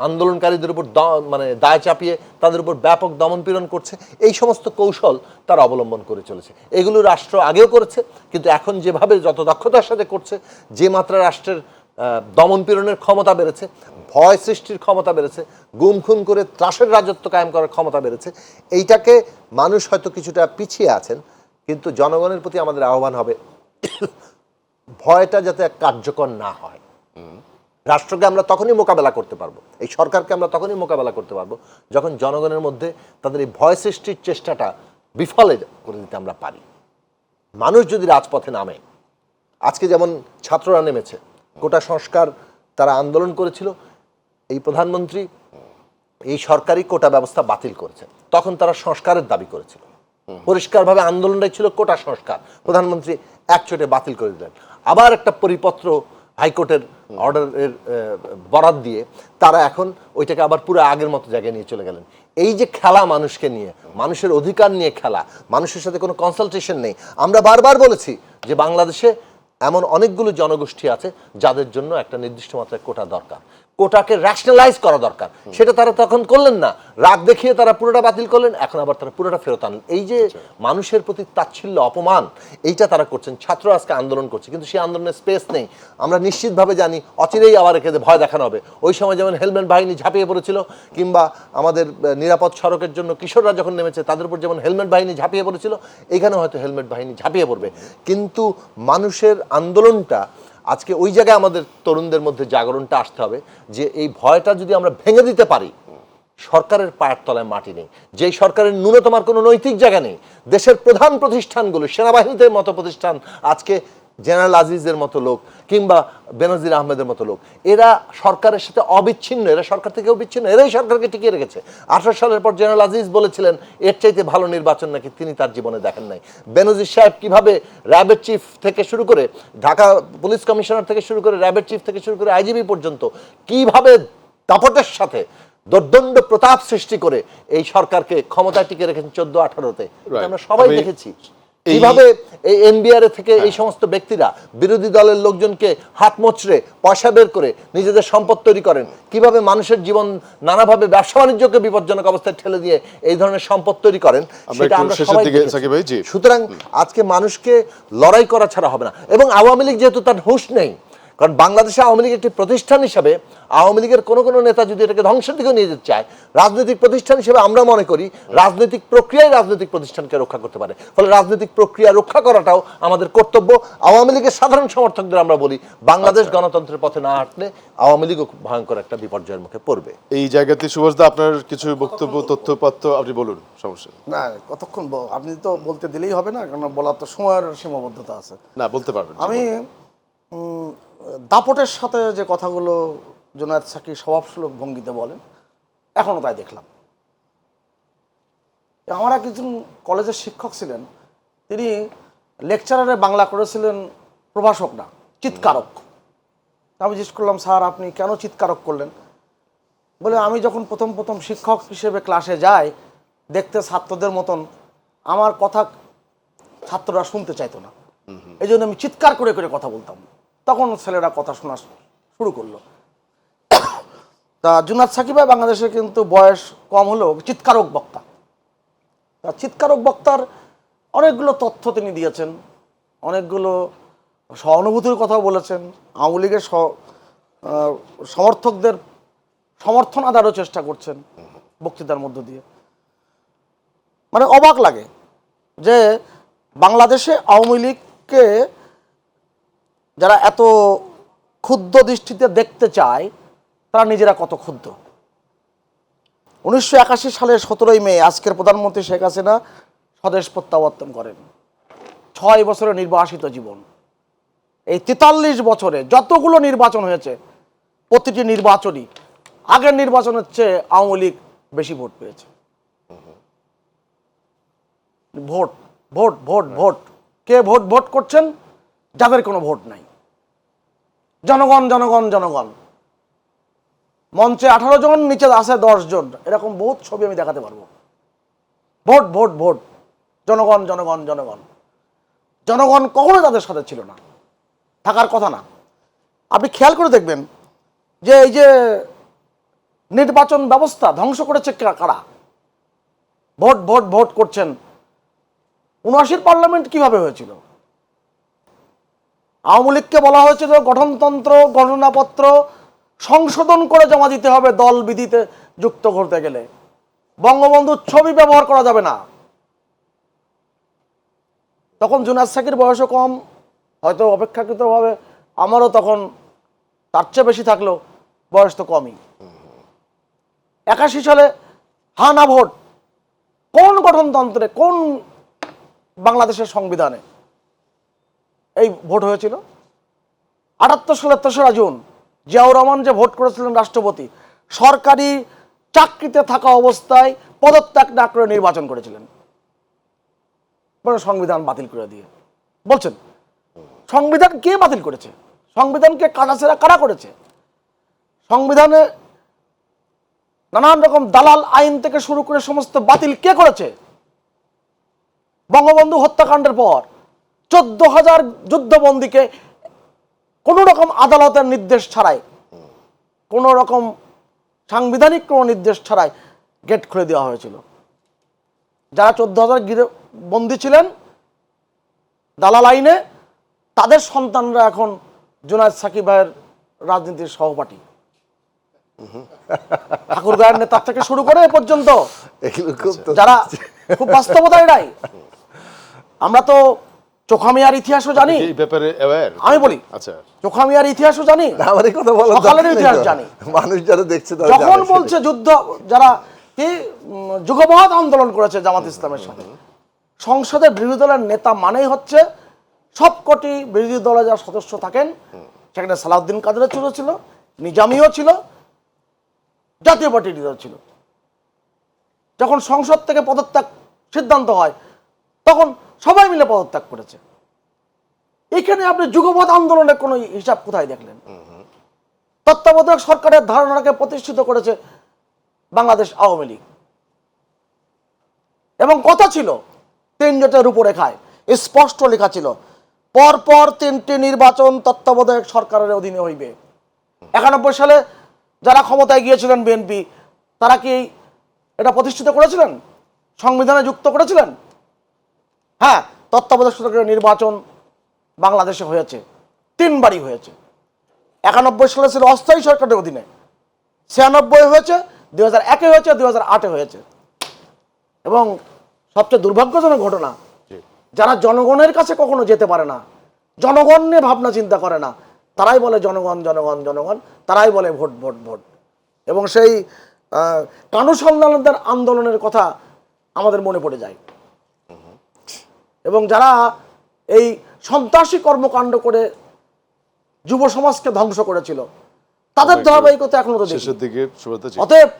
আন্দোলনকারীদের উপর মানে দায় চাপিয়ে তাদের উপর ব্যাপক দমনপীড়ন করছে। এই সমস্ত কৌশল তারা অবলম্বন করে চলেছে। এগুলো রাষ্ট্র আগেও করেছে, কিন্তু এখন যেভাবে যত দক্ষতার সাথে করছে, যে মাত্রা রাষ্ট্রের দমনপীড়নের ক্ষমতা বেড়েছে, ভয় সৃষ্টির ক্ষমতা বেড়েছে, গুম খুন করে ত্রাসের রাজত্ব কায়েম করার ক্ষমতা বেড়েছে, এইটাকে মানুষ হয়তো কিছুটা পিছিয়ে আছেন, কিন্তু জনগণের প্রতি আমাদের আহ্বান হবে ভয়টা যাতে কার্যকর না হয়। রাষ্ট্রকে আমরা তখনই মোকাবেলা করতে পারবো, এই সরকারকে আমরা তখনই মোকাবেলা করতে পারবো যখন জনগণের মধ্যে তাদের এই ভয় সৃষ্টির চেষ্টাটা বিফলে করে দিতে আমরা পারি। মানুষ যদি রাজপথে নামে, আজকে যেমন ছাত্ররা নেমেছে, কোটা সংস্কার তারা আন্দোলন করেছিল, এই প্রধানমন্ত্রী এই সরকারি কোটা ব্যবস্থা বাতিল করেছে, তখন তারা সংস্কারের দাবি করেছিল, পরিষ্কারভাবে আন্দোলনটাই ছিল কোটা সংস্কার, প্রধানমন্ত্রী একচোটে বাতিল করে দিলেন। আবার একটা পরিপত্র হাইকোর্টের অর্ডারের বরাত দিয়ে তারা এখন ওইটাকে আবার পুরো আগের মতো জায়গায় নিয়ে চলে গেলেন। এই যে খেলা মানুষকে নিয়ে, মানুষের অধিকার নিয়ে খেলা, মানুষের সাথে কোনো কনসালটেশন নেই। আমরা বারবার বলেছি যে বাংলাদেশে এমন অনেকগুলো জনগোষ্ঠী আছে যাদের জন্য একটা নির্দিষ্ট মাত্রায় কোটা দরকার। কোটাকে রেশনালাইজ করা দরকার, সেটা তারা তখন করলেন না। রাগ দেখিয়ে তারা পুরোটা বাতিল করলেন, এখন আবার তারা পুরোটা ফেরত আনলেন। এই যে মানুষের প্রতি তাচ্ছিল্য, অপমান, এইটা তারা করছেন। ছাত্র আজকে আন্দোলন করছে, কিন্তু সেই আন্দোলনের স্পেস নেই। আমরা নিশ্চিতভাবে জানি অচিরেই আবার একে ভয় দেখানো হবে। ওই সময় যেমন হেলমেট বাহিনী ঝাঁপিয়ে পড়েছিল, কিংবা আমাদের নিরাপদ সড়কের জন্য কিশোররা যখন নেমেছে তাদের উপর যেমন হেলমেট বাহিনী ঝাঁপিয়ে পড়েছিল, এখানে হয়তো হেলমেট বাহিনী ঝাঁপিয়ে পড়বে। কিন্তু মানুষের আন্দোলনটা আজকে ওই জায়গায় আমাদের তরুণদের মধ্যে জাগরণটা আসতে হবে যে এই ভয়টা যদি আমরা ভেঙে দিতে পারি, সরকারের পায়ের তলায় মাটি নেই, যেই সরকারের ন্যূনতম আর কোনো নৈতিক জায়গা নেই। দেশের প্রধান প্রতিষ্ঠানগুলো, সেনাবাহিনীদের মতো প্রতিষ্ঠান, আজকে জেনারেল আজিজের মতো লোক কিংবা বেনজির আহমেদের মতো লোক, এরা সরকারের সাথে অবিচ্ছিন্ন, এরা সরকার থেকেও বিচ্ছিন্ন, এরাই সরকারকে টিকিয়ে রেখেছে। 18 সালের পর জেনারেল আজিজ বলেছিলেন এর চাইতে ভালো নির্বাচন নাকি তিনি তার জীবনে দেখেন নাই। বেনজির সাহেব কিভাবে র্যাবের চিফ থেকে শুরু করে, ঢাকা পুলিশ কমিশনার থেকে শুরু করে, র্যাবের চিফ থেকে শুরু করে আইজিবি পর্যন্ত কিভাবে দাপটের সাথে দর্দণ্ড প্রতাপ সৃষ্টি করে এই সরকারকে ক্ষমতায় টিকে রেখেছেন 14-18-তে, আমরা সবাই দেখেছি। কিভাবে এই এনবিআর থেকে এই সমস্ত ব্যক্তিরা বিরোধী দলের লোকজনকে হাত মোচড়ে পয়সা বের করে নিজেদের সম্পদ তৈরি করেন, কিভাবে মানুষের জীবন নানাভাবে ব্যবসা বাণিজ্যকে বিপজ্জনক অবস্থায় ঠেলে দিয়ে এই ধরনের সম্পদ তৈরি করেন, সেটা আমরা সবাই দেখেছি। সুতরাং আজকে মানুষকে লড়াই করা ছাড়া হবে না। এবং আওয়ামী লীগ যেহেতু তার হুঁশ নেই, কারণ বাংলাদেশে আওয়ামী লীগ একটি প্রতিষ্ঠান হিসাবে, আওয়ামী লীগের কোনো কোনো নেতা যদি এটাকে ধ্বংসের দিকে নিয়ে যেতে চায়, রাজনৈতিক প্রতিষ্ঠান হিসেবে আমরা মনে করি রাজনৈতিক প্রক্রিয়ায় রাজনৈতিক প্রতিষ্ঠানকে রক্ষা করতে পারে। ফলে রাজনৈতিক প্রক্রিয়া রক্ষা করাটাও আমাদের কর্তব্য। আওয়ামী লীগের সাধারণ সমর্থকদের আমরা বলি, বাংলাদেশ গণতন্ত্রের পথে না হাঁটলে আওয়ামী লীগও ভয়ঙ্কর একটা বিপর্যয়ের মুখে পড়বে। এই জায়গাতে সুভাষদা, আপনার কিছু বক্তব্য, তথ্যপত্র আপনি বলুন, সমস্যা না, কতক্ষণ আপনি তো বলতে দিলেই হবে না, কারণ বলার তো সময়ের সীমাবদ্ধতা আছে। না, বলতে পারবেন। আমি দাপটের সাথে যে কথাগুলো জুনায়েদ সাকি স্বভাবসুলভ ভঙ্গিতে বলেন, এখনও তাই দেখলাম। আমার একজন কলেজের শিক্ষক ছিলেন, তিনি লেকচারারে বাংলা করেছিলেন প্রভাষক না, চিৎকারক। আমি জিজ্ঞেস করলাম, স্যার আপনি কেন চিৎকারক করলেন? বলে, আমি যখন প্রথম প্রথম শিক্ষক হিসেবে ক্লাসে যাই, দেখতে ছাত্রদের মতন আমার কথা ছাত্ররা শুনতে চাইতো না, এই জন্য আমি চিৎকার করে করে কথা বলতাম। তখন ছেলেরা কথা শোনা শুরু করলো। তা জুনায়েদ সাকি ভাই বাংলাদেশে কিন্তু বয়স কম হলেও চিৎকারক বক্তা। তা চিৎকারক বক্তার অনেকগুলো তথ্য তিনি দিয়েছেন, অনেকগুলো সহানুভূতির কথাও বলেছেন, আওয়ামী লীগের সমর্থকদের সমর্থন আদারও চেষ্টা করছেন বক্তৃতার মধ্য দিয়ে। মানে অবাক লাগে যে বাংলাদেশে আওয়ামী লীগকে যারা এত ক্ষুদ্র দৃষ্টিতে দেখতে চায়, তারা নিজেরা কত ক্ষুদ্র। 1981 সালের 17ই মে আজকের প্রধানমন্ত্রী শেখ হাসিনা স্বদেশ প্রত্যাবর্তন করেন। 6 বছরের নির্বাসিত জীবন, এই 43 বছরে যতগুলো নির্বাচন হয়েছে, প্রতিটি নির্বাচনই আগের নির্বাচনের চেয়ে আওয়ামী লীগ বেশি ভোট পেয়েছে। ভোট ভোট ভোট ভোট, কে ভোট ভোট করছেন? যাদের কোনো ভোট নাই। জনগণ জনগণ জনগণ, মঞ্চে 18 জন, নিচে আছে 10 জন, এরকম বহুত ছবি আমি দেখাতে পারবো। ভোট ভোট ভোট, জনগণ জনগণ জনগণ। জনগণ কখনো তাদের সাথে ছিল না, থাকার কথা না। আপনি খেয়াল করে দেখবেন যে এই যে নির্বাচন ব্যবস্থা ধ্বংস করেছে কারা? ভোট ভোট ভোট করছেন। 79 পার্লামেন্ট কিভাবে হয়েছিল? আওয়ামী লীগকে বলা হয়েছিল গঠনতন্ত্র, ঘোষণাপত্র সংশোধন করে জমা দিতে হবে দল বিধিতে যুক্ত করতে গেলে। বঙ্গবন্ধুর ছবি ব্যবহার করা যাবে না। তখন জুনায়েদ সাকির বয়সও কম, হয়তো অপেক্ষাকৃতভাবে আমারও তখন তার চেয়ে বেশি থাকলেও বয়স তো কমই। 81 সালে হা না ভোট কোন গঠনতন্ত্রে, কোন বাংলাদেশের সংবিধানে এই ভোট হয়েছিল? 78 সালের 3রা জুন জিয়াউর রহমান যে ভোট করেছিলেন রাষ্ট্রপতি, সরকারি চাকরিতে থাকা অবস্থায় পদত্যাগ না করে নির্বাচন করেছিলেন, সংবিধান বাতিল করে দিয়ে। বলছেন সংবিধান কে বাতিল করেছে? সংবিধানকে কাটাছেড়া কারা করেছে? সংবিধানে নানান রকম দালাল আইন থেকে শুরু করে সমস্ত বাতিল কে করেছে? বঙ্গবন্ধু হত্যাকাণ্ডের পর 14,000 যুদ্ধবন্দীকে কোন রকম আদালতের নির্দেশ ছাড়াই কোনো রকম সাংবিধানিক কোনো নির্দেশ ছাড়াই গেট খুলে দেওয়া হয়েছিল। যারা 14,000 বন্দী ছিলেন দালাল আইনে, তাদের সন্তানরা এখন জুনায়েদ সাকিব ভাইয়ের রাজনীতির সহপাঠী। ঠাকুরগাঁয়ের নেতা থেকে শুরু করে এ পর্যন্ত এগুলো খুব তো যারা খুব বাস্তবতা এটাই। আমরা তো চোখামিয়ার ইতিহাসও জানি, এই ব্যাপারে aware? আমি বলি আচ্ছা, চোখামিয়ার ইতিহাসও জানি, আমার এই কথা বলার সকালের দরকার নেই ইতিহাস তো। জানি। মানুষ যারা দেখছে তারা যখন জানে বলছে যুদ্ধ, যারা কি যুগপৎ আন্দোলন করেছে জামাত ইসলামের সাথে, সংসদের বিরোধী দলের নেতা মানেই হচ্ছে সবকটি বিরোধী দলে যারা সদস্য থাকেন, সেখানে সালাউদ্দিন কাদের চুরো ছিল, নিজামীও ছিল, জাতীয় পার্টির লিডার ছিল। যখন সংসদ থেকে পদত্যাগ সিদ্ধান্ত হয় তখন সবাই মিলে পদত্যাগ করেছে। এখানে আপনি যুগপৎ আন্দোলনের কোনো হিসাব কোথায় দেখলেন? তত্ত্বাবধায়ক সরকারের ধারণাকে প্রতিষ্ঠিত করেছে বাংলাদেশ আওয়ামী লীগ, এবং কথা ছিল 3 জোটের রূপরেখায় স্পষ্ট লেখা ছিল পরপর 3টি নির্বাচন তত্ত্বাবধায়ক সরকারের অধীনে হইবে। 91 সালে যারা ক্ষমতায় গিয়েছিলেন বিএনপি, তারা কি এটা প্রতিষ্ঠিত করেছিলেন, সংবিধানে যুক্ত করেছিলেন? হ্যাঁ, তত্ত্বাবধায়ক সরকারের নির্বাচন বাংলাদেশে হয়েছে, 3 বারই হয়েছে। 91 সালে ছিল অস্থায়ী সরকারের অধীনে, 96 হয়েছে, 2001 হয়েছে, 2008 হয়েছে। এবং সবচেয়ে দুর্ভাগ্যজনক ঘটনা, যারা জনগণের কাছে কখনো যেতে পারে না, জনগণ নিয়ে ভাবনা চিন্তা করে না, তারাই বলে জনগণ জনগণ জনগণ, তারাই বলে ভোট ভোট ভোট। এবং সেই কানু সন্ধানদের আন্দোলনের কথা আমাদের মনে পড়ে যায়। এবং যারা এই সন্ত্রাসী কর্মকাণ্ড করে যুব সমাজকে ধ্বংস করেছিল, তাদের ধারাবাহিকতা এখনো তো দেখি। শেষের দিকে সুব্রত জি, অতএব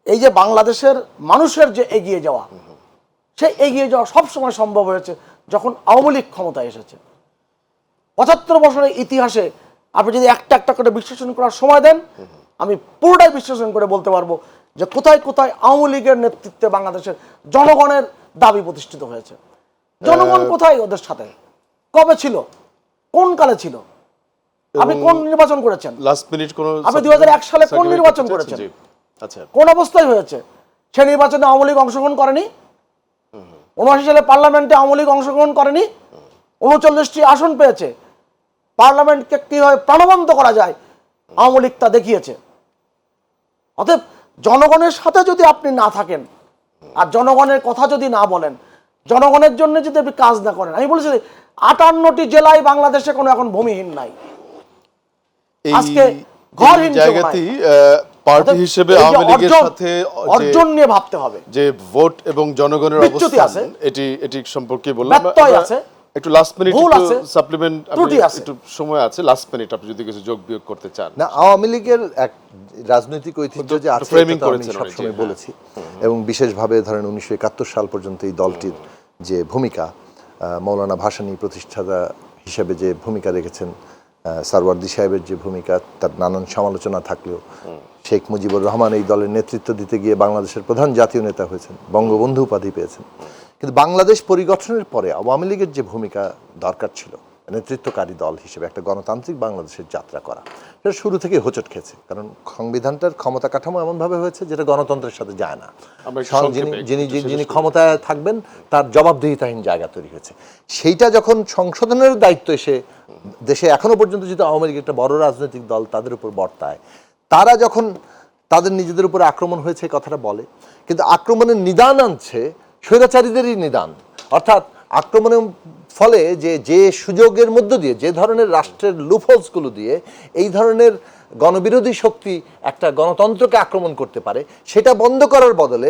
এই যে বাংলাদেশের মানুষের যে এগিয়ে যাওয়া, সেই এগিয়ে যাওয়া সবসময় সম্ভব হয়েছে যখন আওয়ামী লীগ ক্ষমতায় এসেছে। 75 বছরের ইতিহাসে আপনি যদি একটা একটা করে বিশ্লেষণ করার সময় দেন, আমি পুরোটাই বিশ্লেষণ করে বলতে পারবো যে কোথায় কোথায় আওয়ামী লীগের নেতৃত্বে বাংলাদেশের জনগণের দাবি প্রতিষ্ঠিত হয়েছে। জনগণ কোথায় ওদের সাথে, কবে ছিল, কোন কালে ছিল? আপনি কোন নির্বাচন করেছেন? লাস্ট মিনিট কোন আপনি 2001 সালে কোন নির্বাচন করেছেন? জি, আচ্ছা, কোন অবস্থায় হয়েছে? সেই নির্বাচনে আওয়ামী লীগ অংশগ্রহণ করেনি। 79 সালে পার্লামেন্টে আওয়ামী লীগ অংশগ্রহণ করেনি, 39টি আসন পেয়েছে। পার্লামেন্টকে কিভাবে প্রাণবন্ত করা যায় আওয়ামী লীগ তা দেখিয়েছে। অতএব জনগণের সাথে যদি আপনি না থাকেন, আর জনগণের কথা যদি না বলেন, জনগণের জন্য যদি আপনি কাজ না করেন, আমি বলেছি 58টি জেলায় বাংলাদেশে কোনো এখন ভূমিহীন নাই, এই আজকে ঘরহীন জায়গাতেই পার্টি হিসেবে এই যে আওয়ামী লীগের সাথে অর্জন নিয়ে ভাবতে হবে। যে ভোট এবং জনগণের বিচ্যুতি অবস্থান, আছে, এটি সম্পর্কে বললাম। ব্যত্যয় আছে, একটু লাস্ট মিনিট ভুল আছে, সাপ্লিমেন্ট, ত্রুটি আছে। একটু সময় আছে, লাস্ট মিনিট আপনি যদি কিছু যোগ বিয়োগ করতে চান। না, আওয়ামী লীগের এক রাজনৈতিক ঐতিহ্য যে আছে ফ্রেমিং এটা তো আমি করেছেন উনি, সবসময় জি, বলেছি। এবং বিশেষভাবে ধরেন 1971 সাল পর্যন্ত এই দলটির যে ভূমিকা, মৌলানা ভাসানী প্রতিষ্ঠাতা হিসেবে যে ভূমিকা রেখেছেন, সারওয়ার্দী সাহেবের যে ভূমিকা, তার নানান সমালোচনা থাকলেও শেখ মুজিবুর রহমান এই দলের নেতৃত্ব দিতে গিয়ে বাংলাদেশের প্রধান জাতীয় নেতা হয়েছেন, বঙ্গবন্ধু উপাধি পেয়েছেন। কিন্তু বাংলাদেশ পরিগঠনের পরে আওয়ামী লীগের যে ভূমিকা দরকার ছিল নেতৃত্বকারী দল হিসেবে একটা গণতান্ত্রিক বাংলাদেশের যাত্রা করা, সেটা শুরু থেকে হোঁচট খেয়েছে। কারণ সংবিধানটার ক্ষমতা কাঠামো এমনভাবে হয়েছে যেটা গণতন্ত্রের সাথে যায় না। যিনি ক্ষমতায় থাকবেন তার জবাবদিহিতাহীন জায়গা তৈরি হয়েছে। সেইটা যখন সংশোধনের দায়িত্ব এসে দেশে এখনো পর্যন্ত যেহেতু আওয়ামী লীগ একটা বড় রাজনৈতিক দল, তাদের উপর বর্তায়, তারা যখন তাদের নিজেদের উপর আক্রমণ হয়েছে কথাটা বলে, কিন্তু আক্রমণের নিদান আনছে স্বৈরাচারীদেরই নিদান। অর্থাৎ আক্রমণের ফলে যে সুযোগের মধ্য দিয়ে, যে ধরনের রাষ্ট্রের লুপহোলসগুলো দিয়ে এই ধরনের গণবিরোধী শক্তি একটা গণতন্ত্রকে আক্রমণ করতে পারে, সেটা বন্ধ করার বদলে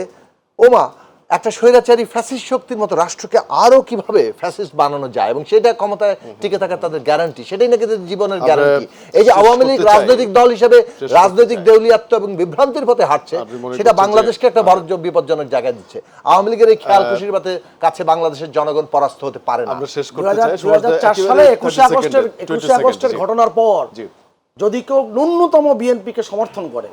ওমা একটা স্বৈরাচারী ফ্যাসিস্ট শক্তির মতো রাষ্ট্রকে আরো কিভাবে ফ্যাসিস্ট বানানো যায় এবং সেটা ক্ষমতায় টিকে থাকার তাদের গ্যারান্টি, সেটাই নাকি তাদের জীবনের গ্যারান্টি। এই যে আওয়ামী লীগ রাজনৈতিক দল হিসেবে রাজনৈতিক দেউলিয়াত্ব এবং বিভ্রান্তির পথে হাঁটছে, সেটা বাংলাদেশকে একটা বড় বিপজ্জনক জায়গায় দিচ্ছে। আওয়ামী লীগের এই খেয়াল খুশির কাছে বাংলাদেশের জনগণ পরাস্ত হতে পারে না। আমরা শেষ করতে চাই। 2004 সালে 21 আগস্টের ঘটনার পর যদি কেউ ন্যূনতম বিএনপিকে সমর্থন করে,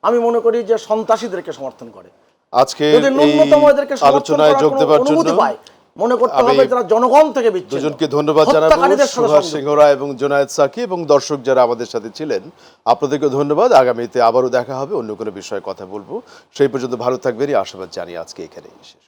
আমি মনে করি যে সন্ত্রাসীদেরকে সমর্থন করে। আজকে যদি ন্যূনতম এদেরকে সমর্থন আলোচনায় করার যোগ কোনো দেওয়ার অনুমতি জন্য পায়, মনে করতে আমি হবে যারা জনগণ থেকে বিচ্ছিন্ন, দুজনকে ধন্যবাদ জানাবো, হত্যাকারীদের সাথে সুভাষ সংযুক্ত। সিংহ রায় এবং জোনায়েদ সাকি, এবং দর্শক যারা আমাদের সাথে ছিলেন আপনাদেরকে ধন্যবাদ। আগামীতে আবারও দেখা হবে, অন্য কোনো বিষয়ে কথা বলবো। সেই পর্যন্ত ভালো থাকবেনই আশাবাদ জানিয়ে আজকে এখানেই শেষ।